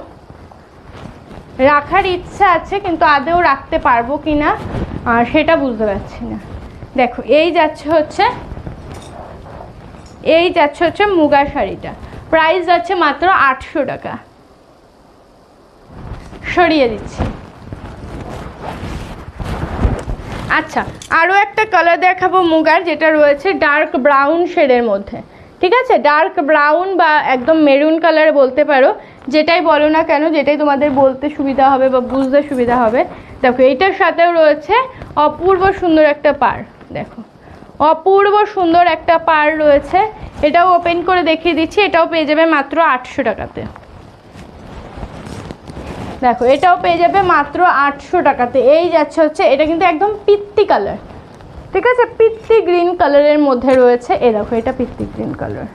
রাখার ইচ্ছা আছে কিন্তু আদৌ রাখতে পারবো কি না সেটা বুঝতে পারছি না। দেখো এই যাচ্ছে হচ্ছে মুগা শাড়িটা, প্রাইস যাচ্ছে মাত্র 800 টাকা। সরিয়ে দিচ্ছি। আচ্ছা, আরও একটা কালার দেখাবো মুগার, যেটা রয়েছে ডার্ক ব্রাউন শেডের মধ্যে, ঠিক আছে, ডার্ক ব্রাউন বা একদম মেরুন কালার বলতে পারো, যেটাই বলো না কেন, যেটাই তোমাদের বলতে সুবিধা হবে বা বুঝতে সুবিধা হবে। দেখো এইটার সাথেও রয়েছে অপূর্ব সুন্দর একটা পাড়, দেখো অপূর্ব সুন্দর একটা পাড় রয়েছে। এটাও ওপেন করে দেখিয়ে দিচ্ছি, এটাও পেয়ে যাবে মাত্র 800 টাকাতে। দেখো এটাও পেয়ে যাবে মাত্র 800 টাকাতে। এই যাচ্ছে হচ্ছে, এটা কিন্তু একদম পিত্তি কালার, ঠিক আছে, পিত্তি গ্রিন কালারের মধ্যে রয়েছে। এই দেখো এটা পিত্তি গ্রিন কালার।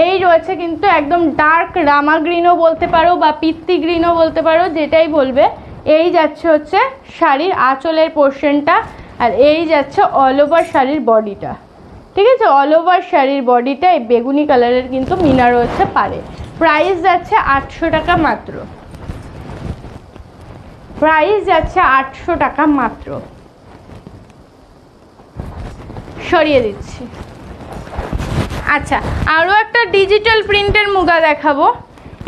এই রয়েছে কিন্তু একদম ডার্ক রামা গ্রিনও বলতে পারো বা পিত্তি গ্রিনও বলতে পারো, যেটাই বলবে। এই যাচ্ছে হচ্ছে শাড়ির আঁচলের পোর্শনটা, আর এই যাচ্ছে অল ওভার শাড়ির বডিটা, ঠিক আছে, অল ওভার শাড়ির বডিটা এই বেগুনি কালারের কিন্তু মিনা রয়েছে পারে। প্রাইস যাচ্ছে 800 টাকা মাত্র, প্রাইস যাচ্ছে 800 টাকা মাত্র। সরিয়ে দিচ্ছি। আচ্ছা, আরও একটা ডিজিটাল প্রিন্টের মুগা দেখাবো,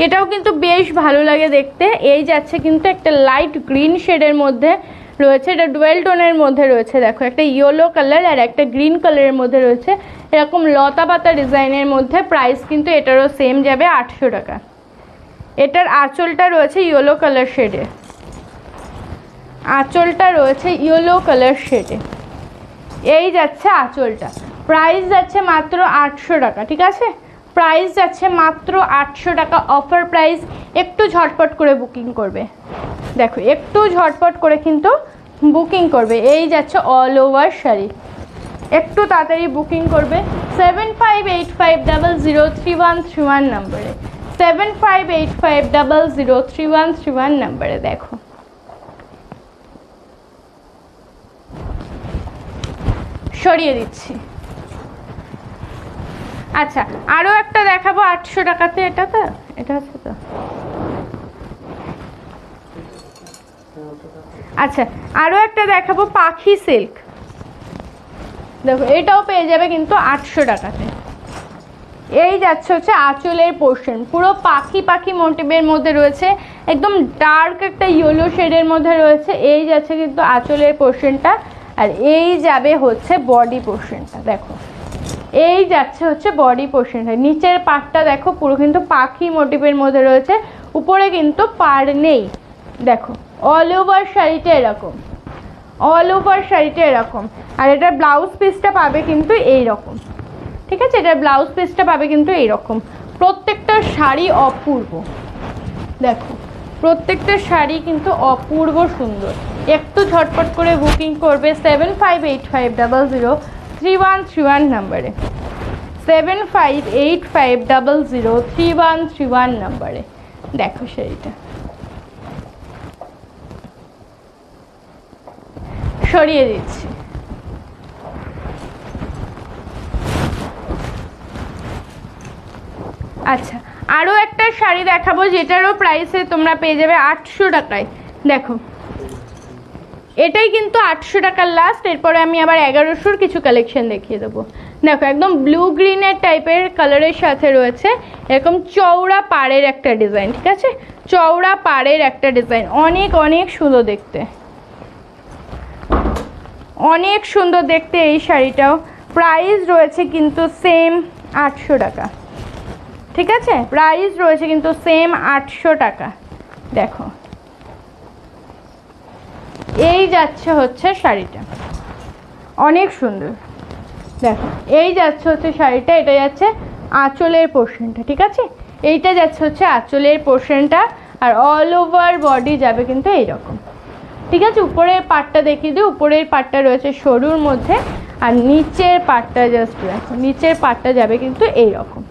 এটাও কিন্তু বেশ ভালো লাগে দেখতে। এই যাচ্ছে কিন্তু একটা লাইট গ্রিন শেডের মধ্যে রয়েছে, এটা ডুয়েল টোনের মধ্যে রয়েছে। দেখো একটা ইয়েলো কালার আর একটা গ্রিন কালারের মধ্যে রয়েছে, এরকম লতা পাতা ডিজাইনের মধ্যে। প্রাইস কিন্তু এটারও সেম যাবে 800 টাকা। এটার আঁচলটা রয়েছে ইয়েলো কালার শেডে, আঁচলটা রয়েছে ইয়েলো কালার শেডে। এই যাচ্ছে আঁচলটা, প্রাইস যাচ্ছে মাত্র 800 টাকা, ঠিক আছে, প্রাইস যাচ্ছে মাত্র 800 টাকা, অফার প্রাইস। একটু ঝটপট করে বুকিং করবে, দেখো একটু ঝটপট করে কিন্তু বুকিং করবে। এই যাচ্ছে অল ওভার শাড়ি, একটু তাড়াতাড়ি বুকিং করবে 7585003131 নাম্বারে, 7585003131 নাম্বারে। দেখো সরিয়ে দিচ্ছি। আচ্ছা, আরও একটা দেখাবো 800 টাকাতে, এটা তো এটা আছে তো। আচ্ছা, আরও একটা দেখাবো পাখি সিল্ক, দেখো এটাও পেয়ে যাবে কিন্তু 800 টাকাতে। এই যাচ্ছে হচ্ছে আঁচলের পোর্শন, পুরো পাখি পাখি মোটিভের মধ্যে রয়েছে, একদম ডার্ক একটা ইয়েলো শেডের মধ্যে রয়েছে। এই যাচ্ছে কিন্তু আঁচলের পোর্শনটা, আর এই যাবে হচ্ছে বডি পোর্শনটা। দেখো এই যাচ্ছে হচ্ছে বডি পোর্শনটা, নিচের পাটটা দেখো পুরো কিন্তু পাখি মোটিভের মধ্যে রয়েছে, উপরে কিন্তু পাড় নেই। দেখো অল ওভার শাড়িটা এরকম, অল ওভার শাড়িটা এরকম, আর এটার ব্লাউজ পিসটা পাবে কিন্তু এই রকম, ঠিক আছে, এটার ব্লাউজ পিসটা পাবে কিন্তু এইরকম। প্রত্যেকটা শাড়ি অপূর্ব, দেখো প্রত্যেকটা শাড়ি কিন্তু অপূর্ব সুন্দর। একটু ঝটপট করে বুকিং করবে 7585003131 নাম্বারে, 7585003131 নাম্বারে। দেখো শাড়িটা সরিয়ে দিচ্ছি। আচ্ছা, আরও একটা শাড়ি দেখাবো, যেটারও প্রাইসে তোমরা পেয়ে যাবে 800 টাকায়। দেখো এটাই কিন্তু 800 টাকার লাস্ট, এরপরে আমি আবার 1100-র কিছু কালেকশন দেখিয়ে দেবো। দেখো একদম ব্লু গ্রিনের টাইপের কালারের সাথে রয়েছে এরকম চওড়া পাড়ের একটা ডিজাইন, ঠিক আছে, চওড়া পাড়ের একটা ডিজাইন, অনেক অনেক সুন্দর দেখতে, অনেক সুন্দর দেখতে এই শাড়িটাও। প্রাইস রয়েছে কিন্তু সেম 800 টাকা, ঠিক আছে, প্রাইস রয়েছে কিন্তু সেম 800 টাকা। দেখো এই যাচ্ছে হচ্ছে শাড়িটা, অনেক সুন্দর। দেখো এই যাচ্ছে হচ্ছে শাড়িটা, এটা যাচ্ছে আঁচলের পোর্শনটা, ঠিক আছে? এইটা যাচ্ছে হচ্ছে আঁচলের পোর্শনটা, আর অল ওভার বডি যাবে কিন্তু এইরকম, ঠিক আছে? উপরের পাটটা দেখিয়ে দিই, উপরের পাটটা রয়েছে সরুর মধ্যে, আর নিচের পাটটা জাস্ট দেখো, নিচের পাটটা যাবে কিন্তু এইরকম,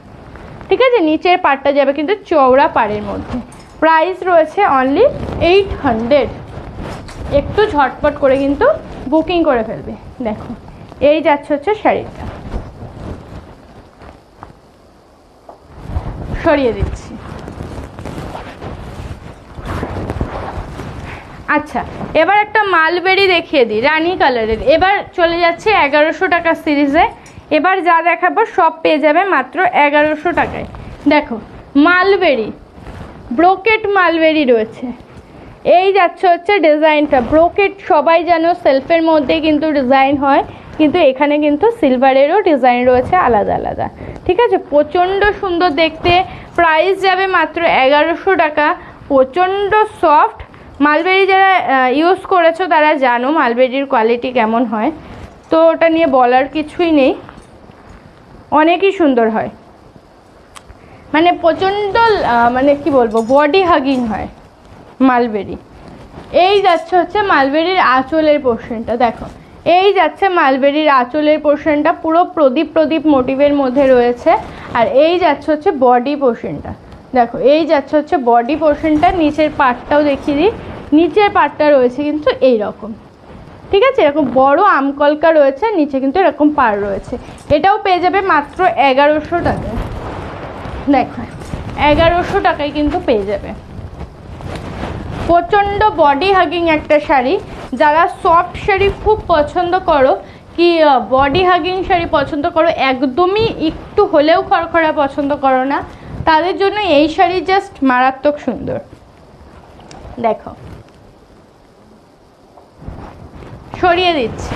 ঠিক আছে? নিচের পাটটা যাবে কিন্তু চওড়া পাড়ের মধ্যে। প্রাইস রয়েছে অনলি 800। একটু ঝটপট করে কিন্তু বুকিং করে ফেলবে। দেখো এই যাচ্ছে হচ্ছে শাড়িটা, সরিয়ে দিচ্ছি। আচ্ছা, এবার একটা মালবেরি দেখিয়ে দিই রানী কালারের। এবার চলে যাচ্ছে 1100 টাকা সিরিজে। এবার যা দেখাবো সব পেয়ে যাবে মাত্র 1100 টাকায়। দেখো মালবেরি, ব্রোকেট মালবেরি রয়েছে। এই যাচ্ছে হচ্ছে ডিজাইনটা, ব্রোকেট সবাই জানো সেলফের মধ্যে কিন্তু ডিজাইন হয়, কিন্তু এখানে কিন্তু সিলভারেরও ডিজাইন রয়েছে আলাদা আলাদা, ঠিক আছে? প্রচণ্ড সুন্দর দেখতে। প্রাইস যাবে মাত্র 1100 টাকা। প্রচণ্ড সফট। মালবেরি যারা ইউজ করেছো তারা জানো মালবেরির কোয়ালিটি কেমন হয়, তো ওটা নিয়ে বলার কিছুই নেই, অনেকই সুন্দর হয়। মানে প্রচণ্ড মানে কি বলবো, বডি হাগিং হয় মালবেরি। এই যাচ্ছে হচ্ছে মালবেরির আঁচলের পোর্শনটা, দেখো এই যাচ্ছে মালবেরির আঁচলের পোর্শনটা, পুরো প্রদীপ প্রদীপ মোটিভের মধ্যে রয়েছে। আর এই যাচ্ছে হচ্ছে বডি পোর্শনটা, দেখো এই যাচ্ছে হচ্ছে বডি পোর্শনটা। নিচের পাটটাও দেখিয়ে দিই, নিচের পাটটা রয়েছে কিন্তু এই রকম, ঠিক আছে? এরকম বড় আমকলকা রয়েছে, নিচে কিন্তু এরকম পাড় রয়েছে। এটাও পেয়ে যাবে মাত্র 1100 টাকায়। দেখো 1100 টাকায় কিন্তু পেয়ে যাবে। প্রচণ্ড বডি হাগিং একটা শাড়ি। যারা সফট শাড়ি খুব পছন্দ করো, কি বডি হাগিং শাড়ি পছন্দ করো, একদমই একটু হলেও খড়খড়া পছন্দ করো না, তাদের জন্য এই শাড়ি জাস্ট মারাত্মক সুন্দর। দেখো সরিয়ে দিচ্ছি,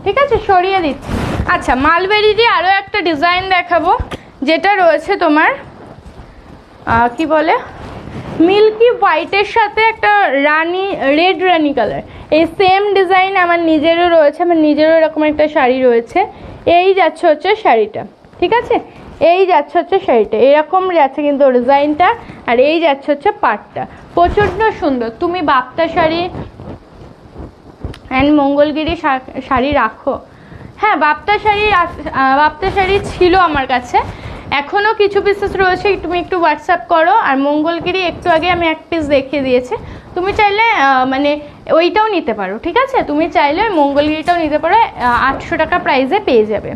ঠিক আছে? সরিয়ে দিচ্ছি। আচ্ছা, মালবেরিরই আরও একটা ডিজাইন দেখাবো, যেটা রয়েছে তোমার কি বলে, মিল্কি হোয়াইটের সাথে একটা রানি, রেড রানি কালার। এই সেম ডিজাইন আমার নিজেরও রয়েছে, আমার নিজেরও এরকম একটা শাড়ি রয়েছে। এই যাচ্ছে হচ্ছে শাড়িটা, ঠিক আছে? এই যাচ্ছে হচ্ছে শাড়িটা, এরকম যাচ্ছে কিন্তু ডিজাইনটা। আর এই যাচ্ছে হচ্ছে পাটটা, প্রচণ্ড সুন্দর। তুমি বাপ্তা শাড়ি অ্যান্ড মঙ্গলগিরি শাড়ি রাখো? হ্যাঁ, বাপ্তা শাড়ি ছিল আমার কাছে, এখনও কিছু পিসেস রয়েছে, তুমি একটু হোয়াটসঅ্যাপ করো। আর মঙ্গলগিরি একটু আগে আমি এক পিস দেখিয়ে দিয়েছি, তুমি চাইলে মানে ওইটাও নিতে পারো, ঠিক আছে? তুমি চাইলে মঙ্গলগিরিটাও নিতে পারো, 800 টাকা প্রাইসে পেয়ে যাবে।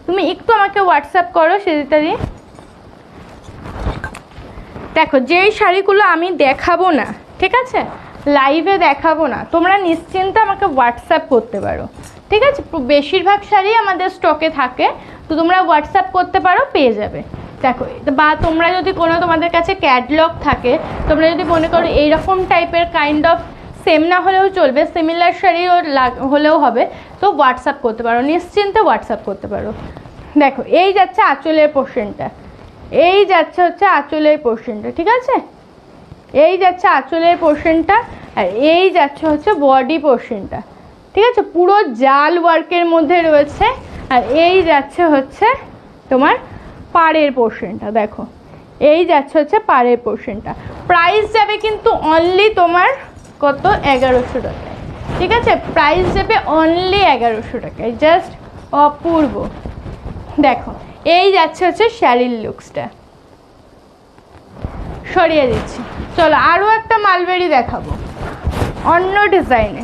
তুমি একটু আমাকে হোয়াটসঅ্যাপ করো সেদিতাদি। দেখো যেই শাড়িগুলো আমি দেখাবো না, ঠিক আছে, লাইভে দেখাবো না, তোমরা নিশ্চিন্তে আমাকে হোয়াটসঅ্যাপ করতে পারো, ঠিক আছে? বেশিরভাগ শাড়ি আমাদের স্টকে থাকে, তো তোমরা হোয়াটসঅ্যাপ করতে পারো, পেয়ে যাবে। দেখো, বা তোমরা যদি কোনো তোমাদের কাছে ক্যাটলগ থাকে, তোমরা যদি মনে করো এইরকম টাইপের কাইন্ড অফ, সেম না হলেও চলবে, সিমিলার শাড়িও হলেও হবে, তো হোয়াটসঅ্যাপ করতে পারো, নিশ্চিন্তে হোয়াটসঅ্যাপ করতে পারো। দেখো এই যাচ্ছে আঁচলের পোর্শনটা, এই যাচ্ছে হচ্ছে আঁচলের পোর্শনটা, ঠিক আছে? এই যাচ্ছে আঁচলের পোর্শনটা, আর এই যাচ্ছে হচ্ছে বডি পোর্শনটা, ঠিক আছে? পুরো জাল ওয়ার্কের মধ্যে রয়েছে। আর এই যাচ্ছে হচ্ছে তোমার পাড়ের পোর্শনটা, দেখো এই যাচ্ছে হচ্ছে পাড়ের পোর্শনটা। প্রাইস যাবে কিন্তু অনলি তোমার কত, 1100 টাকায়, ঠিক আছে? প্রাইস যাবে অনলি 1100 টাকায়, জাস্ট অপূর্ব। দেখো এই যাচ্ছে হচ্ছে শাড়ির লুকসটা, সরিয়ে দিচ্ছি। চলো আরও একটা মালবেরি দেখাবো অন্য ডিজাইনে,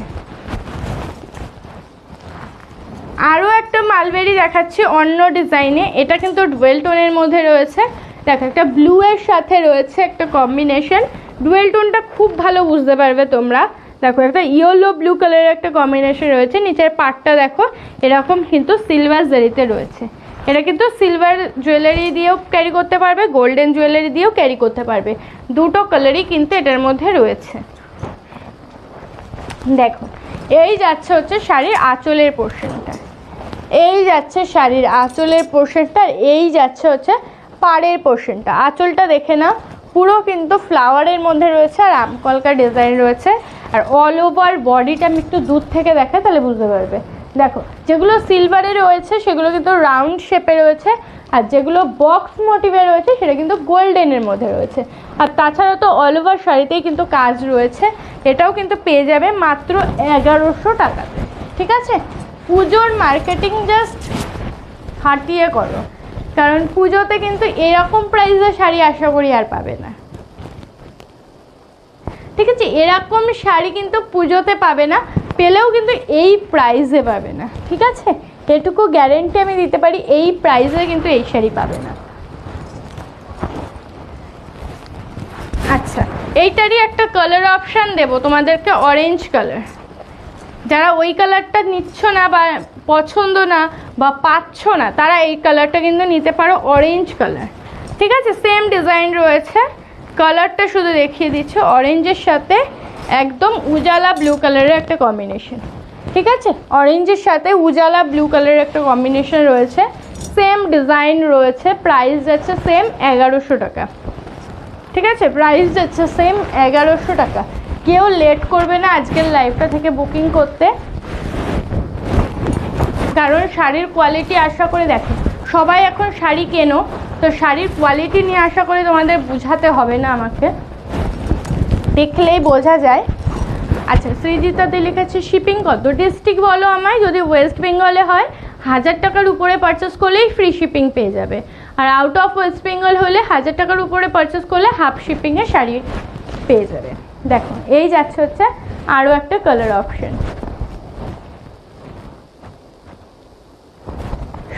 আরও একটা মালবেরি দেখাচ্ছি অন্য ডিজাইনে। এটা কিন্তু ডুয়েল টোনের মধ্যে রয়েছে। দেখো একটা ব্লু এর সাথে রয়েছে একটা কম্বিনেশন, ডুয়েল টোনটা খুব ভালো বুঝতে পারবে তোমরা। দেখো একটা ইয়েলো ব্লু কালারের একটা কম্বিনেশন রয়েছে। নিচের পাটটা দেখো এরকম কিন্তু সিলভার জারিতে রয়েছে। এটা কিন্তু সিলভার জুয়েলারি দিয়েও ক্যারি করতে পারবে, গোল্ডেন জুয়েলারি দিয়েও ক্যারি করতে পারবে, দুটো কালারই কিন্তু এটার মধ্যে রয়েছে। দেখো এই যাচ্ছে হচ্ছে শাড়ির আঁচলের পোর্শনটা, এই যাচ্ছে শাড়ির আঁচলের পোর্শনটা, এই যাচ্ছে হচ্ছে পাড়ের পোর্শনটা। আঁচলটা দেখে নাও, পুরো কিন্তু ফ্লাওয়ারের মধ্যে রয়েছে আর আমকলকা ডিজাইন রয়েছে। আর অল ওভার বডিটা আমি একটু দূর থেকে দেখাই তাহলে বুঝতে পারবে। দেখো যেগুলো সিলভারে রয়েছে সেগুলো কিন্তু রাউন্ড শেপে রয়েছে, আর যেগুলো বক্স মোটিভে রয়েছে সেটা কিন্তু গোল্ডেনের মধ্যে রয়েছে। আর তাছাড়া তো অল ওভার শাড়িতেই কিন্তু কাজ রয়েছে। এটাও কিন্তু পেয়ে যাবে মাত্র 1100 টাকাতে। ঠিক আছে, পুজোর মার্কেটিং জাস্ট হাঁটিয়ে করো, কারণ পুজোতে কিন্তু এরকম প্রাইসে শাড়ি আশা করি আর পাবে না। ঠিক আছে, এরকম শাড়ি কিন্তু পুজোতে পাবে না, পেলেও কিন্তু এই প্রাইসে পাবে না। ঠিক আছে, এটুকু গ্যারেন্টি আমি দিতে পারি, এই প্রাইসে কিন্তু এই শাড়ি পাবে না। আচ্ছা, এইটারই একটা কালার অপশান দেবো তোমাদেরকে, অরেঞ্জ কালার। যারা ওই কালারটা নিচ্ছ না বা পছন্দ না বা পাচ্ছ না, তারা এই কালারটা কিন্তু নিতে পারো, অরেঞ্জ কালার। ঠিক আছে, সেম ডিজাইন রয়েছে, কালারটা শুধু দেখিয়ে দিচ্ছি, অরেঞ্জের সাথে একদম উজালা ব্লু কালারের একটা কম্বিনেশন। ঠিক আছে, অরেঞ্জের সাথে উজালা ব্লু কালারের একটা কম্বিনেশন রয়েছে, সেম ডিজাইন রয়েছে, প্রাইস যাচ্ছে সেম 1100 টাকা। ঠিক আছে, প্রাইস যাচ্ছে সেম 1100 টাকা। কেউ লেট করবে না আজকের লাইভটা থেকে বুকিং করতে, কারণ শাড়ির কোয়ালিটি আশা করে দেখো সবাই এখন শাড়ি কেনো, তো শাড়ির কোয়ালিটি নিয়ে আশা করে তোমাদের বোঝাতে হবে না, আমাকে দেখলেই বোঝা যায়। আচ্ছা, সৃজিতাতে লিখেছে শিপিং কত, ডিস্ট্রিক্ট বলো আমায়। যদি ওয়েস্ট বেঙ্গলে হয় 1000 টাকার উপরে পারচেস করলেই ফ্রি শিপিং পেয়ে যাবে, আর আউট অফ ওয়েস্ট বেঙ্গল হলে 1000 টাকার উপরে পারচেস করলে হাফ শিপিংয়ে শাড়ি পেয়ে যাবে। দেখো এই যাচ্ছে হচ্ছে আরও একটা কালার অপশন,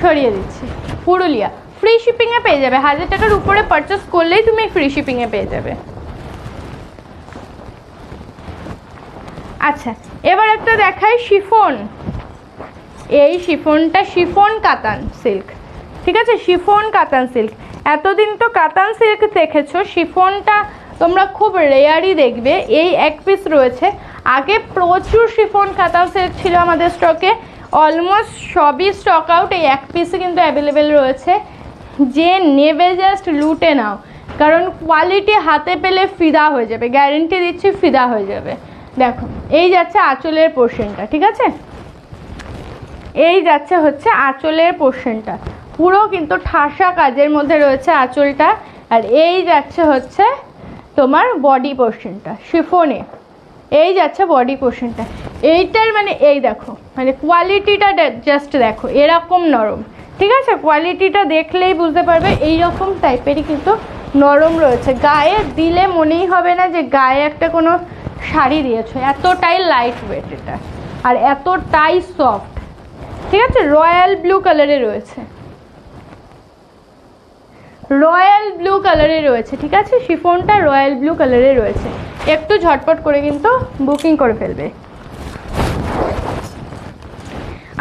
সরিয়ে দিচ্ছি, পুরুলিয়া ফ্রি শিপিংয়ে পেয়ে যাবে, 1000 টাকার উপরে পারচেস করলেই তুমি ফ্রি শিপিংয়ে পেয়ে যাবে। আচ্ছা, এবার একটা দেখাই শিফন। এই শিফনটা শিফন কাতান সিল্ক। ঠিক আছে, শিফন কাতান সিল্ক। এতদিন তো কাতান সিল্ক দেখেছো, শিফনটা তোমরা খুব রেয়ারই দেখবে। এই এক পিস রয়েছে, আগে প্রচুর শিফন কাতান সিল্ক ছিল আমাদের স্টকে, অলমোস্ট সবই স্টক আউট, এই এক পিসে কিন্তু অ্যাভেলেবেল রয়েছে। যে নেবে জাস্ট লুটে নাও, কারণ কোয়ালিটি হাতে পেলে ফিদা হয়ে যাবে, গ্যারেন্টি দিচ্ছি ফিদা হয়ে যাবে। দেখো এই যাচ্ছে আঁচলের পোর্শনটা। ঠিক আছে, এই যাচ্ছে হচ্ছে আঁচলের পোর্শনটা, পুরো কিন্তু ঠাসা কাজের মধ্যে রয়েছে আঁচলটা, আর এই যাচ্ছে হচ্ছে তোমার বডি পোর্শনটা শিফনে, এই যাচ্ছে বডি পোর্শনটা। এইটার মানে এই দেখো, মানে কোয়ালিটিটা জাস্ট দেখো, এরকম নরম। ঠিক আছে, কোয়ালিটিটা দেখলেই বুঝতে পারবে, এইরকম টাইপেরই কিন্তু নরম রয়েছে, গায়ে দিলে মনেই হবে না যে গায়ে একটা কোনো শাড়ি দিয়েছো, এতটাই লাইট ওয়েট এটা, আর এতটাই সফট। ঠিক আছে, রয়্যাল ব্লু কালারে রয়েছে, রয়্যাল ব্লু কালারে রয়েছে। ঠিক আছে, শিফনটা রয়্যাল ব্লু কালারে রয়েছে, একটু ঝটপট করে কিন্তু বুকিং করে ফেলবে।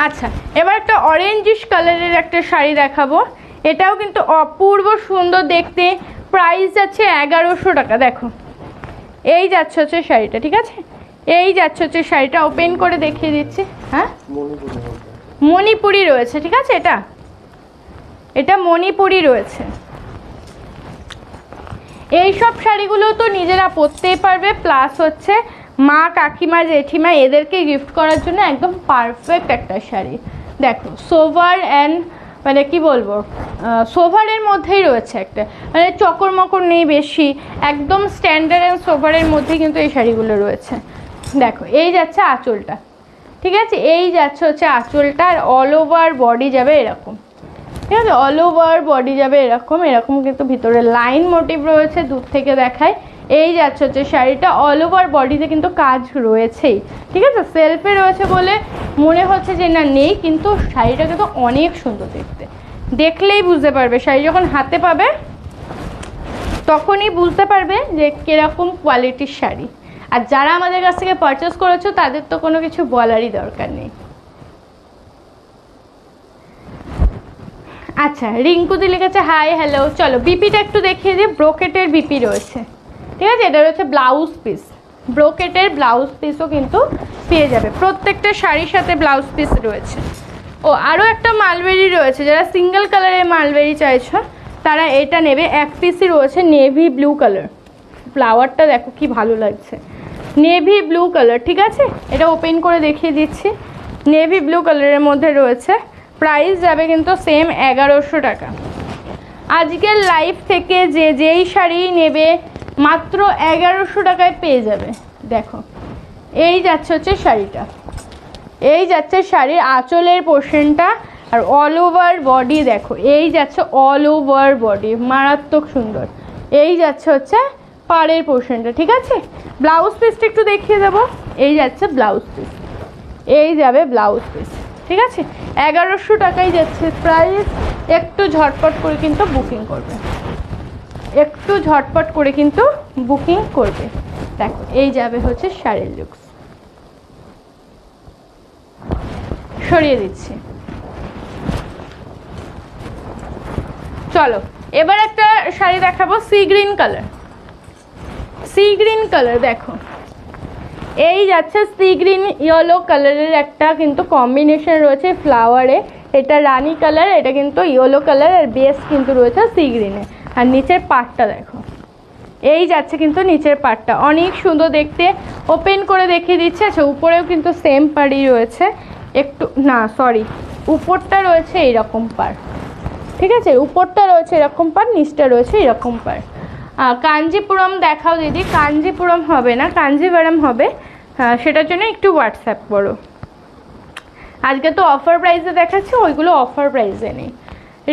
আচ্ছা, এবার একটা অরেঞ্জিশ কালারের একটা শাড়ি দেখাবো, এটাও কিন্তু অপূর্ব সুন্দর দেখতে, প্রাইস যাচ্ছে 1100 টাকা। দেখো এই যাচ্ছে হচ্ছে শাড়িটা। ঠিক আছে, এই যাচ্ছে হচ্ছে শাড়িটা, ওপেন করে দেখিয়ে দিচ্ছি। হ্যাঁ, মণিপুরি রয়েছে। ঠিক আছে, এটা মণিপুরি রয়েছে। এইসব শাড়িগুলো তো নিজেরা পরতেই পারবে, প্লাস হচ্ছে মা কাকিমা জেঠিমা এদেরকে গিফট করার জন্য একদম পারফেক্ট একটা শাড়ি। দেখো সোভার অ্যান্ড মানে কি বলবো, সোভারের মধ্যেই রয়েছে একটা, মানে চকর মকর নেই বেশি, একদম স্ট্যান্ডার্ড অ্যান্ড সোভারের মধ্যেই কিন্তু এই শাড়িগুলো রয়েছে। দেখো এই যাচ্ছে আঁচলটা। ঠিক আছে, এই যাচ্ছে হচ্ছে আঁচলটা, আর অল ওভার বডি যাবে এরকম। ঠিক আছে, অল ওভার বডি যাবে এরকম, এরকম কিন্তু ভিতরে লাইন মোটিভ রয়েছে, দূর থেকে দেখায়। এই যাচ্ছে হচ্ছে শাড়িটা, অল ওভার বডিতে কিন্তু কাজ রয়েছেই। ঠিক আছে, সেলফে রয়েছে বলে মনে হচ্ছে যে না নেই, কিন্তু শাড়িটা কিন্তু অনেক সুন্দর দেখতে, দেখলেই বুঝতে পারবে, শাড়ি যখন হাতে পাবে তখনই বুঝতে পারবে যে কিরকম কোয়ালিটির শাড়ি। আর যারা আমাদের কাছ থেকে পারচেস করেছো তাদের তো কোনো কিছু বলারই দরকার নেই। আচ্ছা, রিঙ্কুদি লিখেছে হাই হ্যালো। চলো বিপিটা একটু দেখিয়ে দিই, ব্রোকেটের বিপি রয়েছে। ঠিক আছে, এটা রয়েছে ব্লাউজ পিস, ব্রোকেটের ব্লাউজ পিসও কিন্তু পেয়ে যাবে, প্রত্যেকটা শাড়ির সাথে ব্লাউজ পিস রয়েছে। ও আরও একটা মালবেরি রয়েছে, যারা সিঙ্গেল কালারের মালবেরি চাইছো তারা এটা নেবে, এক পিসই রয়েছে নেভি ব্লু কালার, ফ্লাওয়ারটা দেখো কি ভালো লাগছে, নেভি ব্লু কালার। ঠিক আছে, এটা ওপেন করে দেখিয়ে দিচ্ছি, নেভি ব্লু কালারের মধ্যে রয়েছে। প্রাইস যাবে কিন্তু সেম 1100 টাকা। আজকের লাইভ থেকে যেই শাড়ি নেবে মাত্র 1100 টাকায় পেয়ে যাবে। দেখো এই যাচ্ছে হচ্ছে শাড়িটা, এই যাচ্ছে শাড়ির আঁচলের পোর্শনটা, আর অল ওভার বডি দেখো এই যাচ্ছে অল ওভার বডি, মারাত্মক সুন্দর। এই যাচ্ছে হচ্ছে পাড়ের পোর্শনটা, ঠিক আছে। ব্লাউজ পিসটা একটু দেখিয়ে দেবো। এই যাচ্ছে ব্লাউজ পিস, এই যাবে ব্লাউজ পিস, ঠিক আছে। 1100 টাকায় যাচ্ছে প্রাইস। একটু ঝটপট করে কিন্তু বুকিং করবে, একটু ঝটপট করে কিন্তু বুকিং করবে। দেখো এই যাবে হচ্ছে শাড়ির লুকস। সরিয়ে দিচ্ছি। চলো এবার একটা শাড়ি দেখাবো, sea green colour. Sea green colour দেখো, এই যাচ্ছে সি গ্রিন ইয়েলো কালারের একটা কিন্তু কম্বিনেশন রয়েছে ফ্লাওয়ারে। এটা রানী কালার, এটা কিন্তু ইয়েলো কালার, আর বেস কিন্তু রয়েছে সি গ্রিনে। আর নিচের পাটটা দেখো, এই যাচ্ছে কিন্তু নিচের পাটটা অনেক সুন্দর দেখতে। ওপেন করে দেখিয়ে দিচ্ছে। আচ্ছা উপরেও কিন্তু সেম পাড়ই রয়েছে, একটু না সরি, উপরটা রয়েছে এইরকম পাড়, ঠিক আছে। উপরটা রয়েছে এরকম পাড়, নিচটা রয়েছে এরকম পাড়। কাঞ্জিপুরম দেখাও দিদি। কাঞ্জিপুরম হবে না, কাঞ্জিভারাম হবে, সেটার জন্য একটু হোয়াটসঅ্যাপ করো। আজকে তো অফার প্রাইসে দেখাচ্ছি, ওইগুলো অফার প্রাইসে নেই।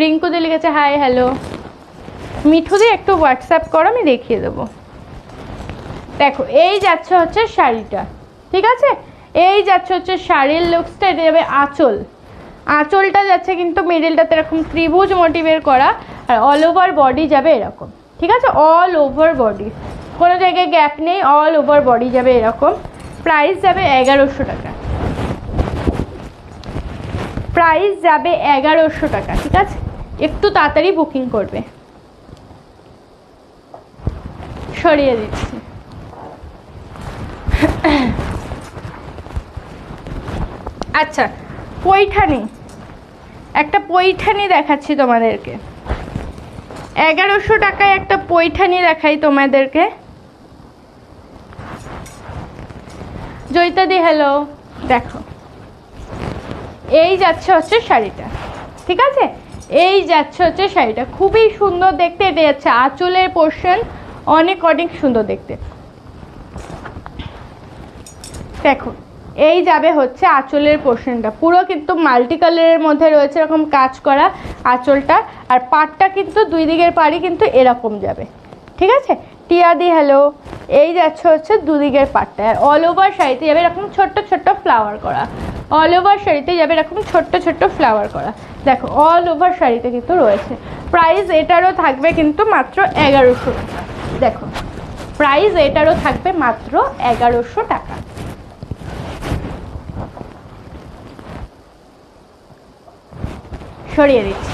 রিঙ্কুদি লিখেছে হাই হ্যালো। মিঠুদি একটু হোয়াটসঅ্যাপ করো, আমি দেখিয়ে দেবো। দেখো এই যাচ্ছে হচ্ছে শাড়িটা, ঠিক আছে। এই যাচ্ছে হচ্ছে শাড়ির লুকসটা। এটা যাবে আঁচল, আঁচলটা যাচ্ছে কিন্তু মিডিলটাতে এরকম ত্রিভুজ মোটিভের করা, আর অল ওভার বডি যাবে এরকম, ঠিক আছে। অল ওভার বডি, কোনো জায়গায় গ্যাপ নেই, অল ওভার বডি যাবে এরকম। প্রাইস যাবে 1100 টাকা, প্রাইস যাবে 1100 টাকা, ঠিক আছে। একটু তাড়াতাড়ি বুকিং করবে। সরিয়ে দিচ্ছি। আচ্ছা পৈঠানি, একটা পৈঠানি দেখাচ্ছি তোমাদেরকে। 1100 টাকায় একটা পৈঠানি দেখাই তোমাদেরকে। জয়িতাদি হ্যালো। দেখো এই যাচ্ছে হচ্ছে শাড়িটা, ঠিক আছে। এই যাচ্ছে হচ্ছে শাড়িটা, খুবই সুন্দর দেখতে। এটা যাচ্ছে আঁচলের পোর্শন, অনেক অনেক সুন্দর দেখতে। দেখো এই যাবে হচ্ছে আঁচলের পোর্শনটা, পুরো কিন্তু মাল্টি কালারের মধ্যে রয়েছে এরকম কাজ করা আঁচলটা, আর পাটটা কিন্তু দুই দিকের পাড়ই কিন্তু এরকম যাবে, ঠিক আছে। টিয়াদি হ্যালো। এই যাচ্ছে হচ্ছে দুদিকের পাটটা, আর অল ওভার শাড়িতে যাবে এরকম ছোট্ট ছোট্ট ফ্লাওয়ার করা, অল ওভার শাড়িতে যাবে এরকম ছোট্ট ছোট্ট ফ্লাওয়ার করা। দেখো অল ওভার শাড়িতে কিন্তু রয়েছে। প্রাইস এটারও থাকবে কিন্তু মাত্র 1100 টাকা। দেখো প্রাইস এটারও থাকবে মাত্র 1100 টাকা। সরিয়ে দিচ্ছি।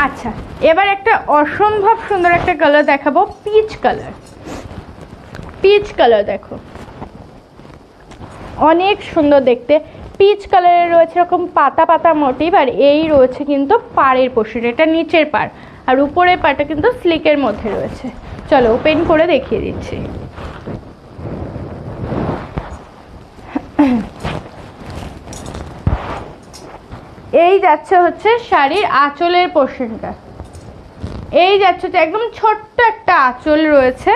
আচ্ছা এবার একটা অসম্ভব সুন্দর একটা কালার দেখাবো, পিচ কালার। পিচ কালার দেখো অনেক সুন্দর দেখতে। পিচ কালারের রয়েছে এরকম পাতা পাতা মোটিভ, আর এই রয়েছে কিন্তু পাড়ের পোর্শন, এটা নিচের পাড়, আর উপরের পাড়টা কিন্তু স্লিকের মধ্যে রয়েছে। চলো ওপেন করে দেখিয়ে দিচ্ছি। এই যাচ্ছে হচ্ছে শাড়ির আঁচলের পোর্শনটা, এই যাচ্ছে হচ্ছে একদম ছোট্ট একটা আঁচল রয়েছে,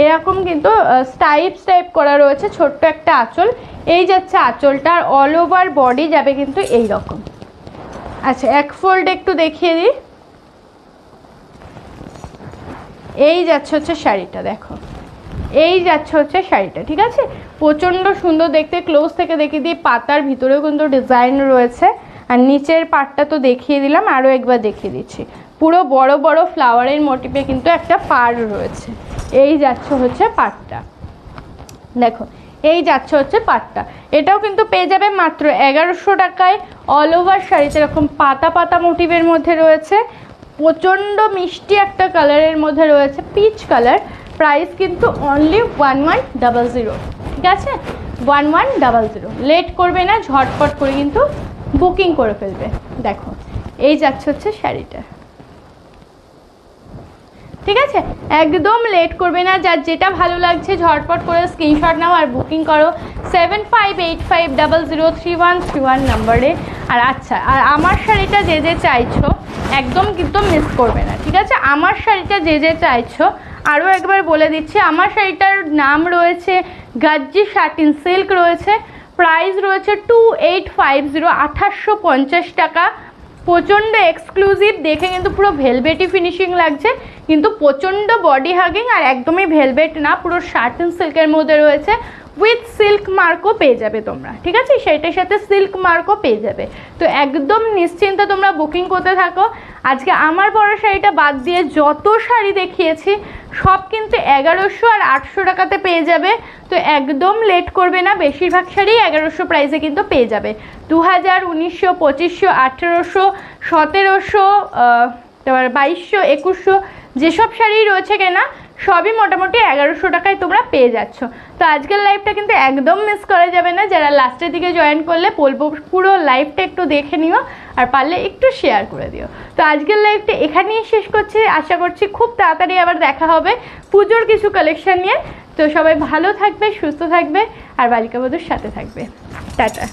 এরকম কিন্তু স্টাইপ স্টাইপ করা রয়েছে, ছোট্ট একটা আঁচল। এই যাচ্ছে আঁচলটা, আর অল ওভার বডি যাবে কিন্তু এই রকম। আচ্ছা এক ফোল্ড একটু দেখিয়ে দিই। এই যাচ্ছে হচ্ছে শাড়িটা, দেখো এই যাচ্ছে হচ্ছে শাড়িটা, ঠিক আছে। প্রচণ্ড সুন্দর দেখতে। ক্লোজ থেকে দেখিয়ে দিই, পাতার ভিতরেও কিন্তু ডিজাইন রয়েছে, আর নিচের পাটটা তো দেখিয়ে দিলাম, আরও একবার দেখিয়ে দিচ্ছি। পুরো বড় বড় ফ্লাওয়ারের মোটিভে কিন্তু একটা পাড় রয়েছে। এই যাচ্ছে হচ্ছে পাটটা, দেখো এই যাচ্ছে হচ্ছে পাটটা। এটাও কিন্তু পেয়ে যাবে মাত্র 1100 টাকায়। অল ওভার শাড়িতে এরকম পাতা পাতা মোটিভের মধ্যে রয়েছে, প্রচণ্ড মিষ্টি একটা কালারের মধ্যে রয়েছে, পিচ কালার। প্রাইস কিন্তু অনলি 1100, ঠিক আছে। 1100। লেট করবে না, ঝটপট করে কিন্তু বুকিং করে ফেলবে। দেখো এই যাচ্ছে হচ্ছে শাড়িটা, ঠিক আছে, একদম লেট করবে না, যার যেটা ভালো লাগছে ঝটপট করে স্ক্রিনশট নাও আর বুকিং করো 7585003131 নাম্বারে। আর আচ্ছা, আর আমার শাড়িটা যে যে চাইছো একদম কিন্তু মিস করবে না, ঠিক আছে? আমার শাড়িটা যে যে চাইছো আরও একবার বলে দিচ্ছি, আমার শাড়িটার নাম রয়েছে গাজ্জি সাটিন সিল্ক রয়েছে, প্রাইস রয়েছে 2850, 2850 টাকা। প্রচণ্ড এক্সক্লুসিভ, দেখে কিন্তু পুরো ভেলভেটি ফিনিশিং লাগছে, কিন্তু প্রচণ্ড বডি হাগিং আর একদমই ভেলভেট না, পুরো সাটিন সিল্কের মধ্যে রয়েছে, উইথ সিল্ক মার্কও পেয়ে যাবে তোমরা, ঠিক আছে? সেটার সাথে সিল্ক মার্কও পেয়ে যাবে। তো একদম নিশ্চিন্তে তোমরা বুকিং করতে থাকো। আজকে আমার পরা শাড়িটা বাদ দিয়ে যত শাড়ি দেখিয়েছি সব কিন্তু 1100 আর 800 টাকাতে পেয়ে যাবে। তো একদম লেট করবে না, বেশিরভাগ শাড়ি 1100 প্রাইসে কিন্তু পেয়ে যাবে। 2000, 1900, 2500, 1800, 1700, তারপর 2200, 2100 যেসব শাড়ি রয়েছে কেনা সবই মোটামুটি 1100 টাকায় তোমরা পেয়ে যাচ্ছ। তো আজকের লাইভটা কিন্তু একদম মিস করা যাবে না, যারা লাস্টের দিকে জয়েন করলে বলবো পুরো লাইভটা একটু দেখে নিও আর পারলে একটু শেয়ার করে দিও। তো আজকের লাইভটা এখানেই শেষ করছি, আশা করছি খুব তাড়াতাড়ি আবার দেখা হবে পুজোর কিছু কালেকশন নিয়ে। তো সবাই ভালো থাকবে, সুস্থ থাকবে আর বালিকা বধূর সাথে থাকবে। টাটা।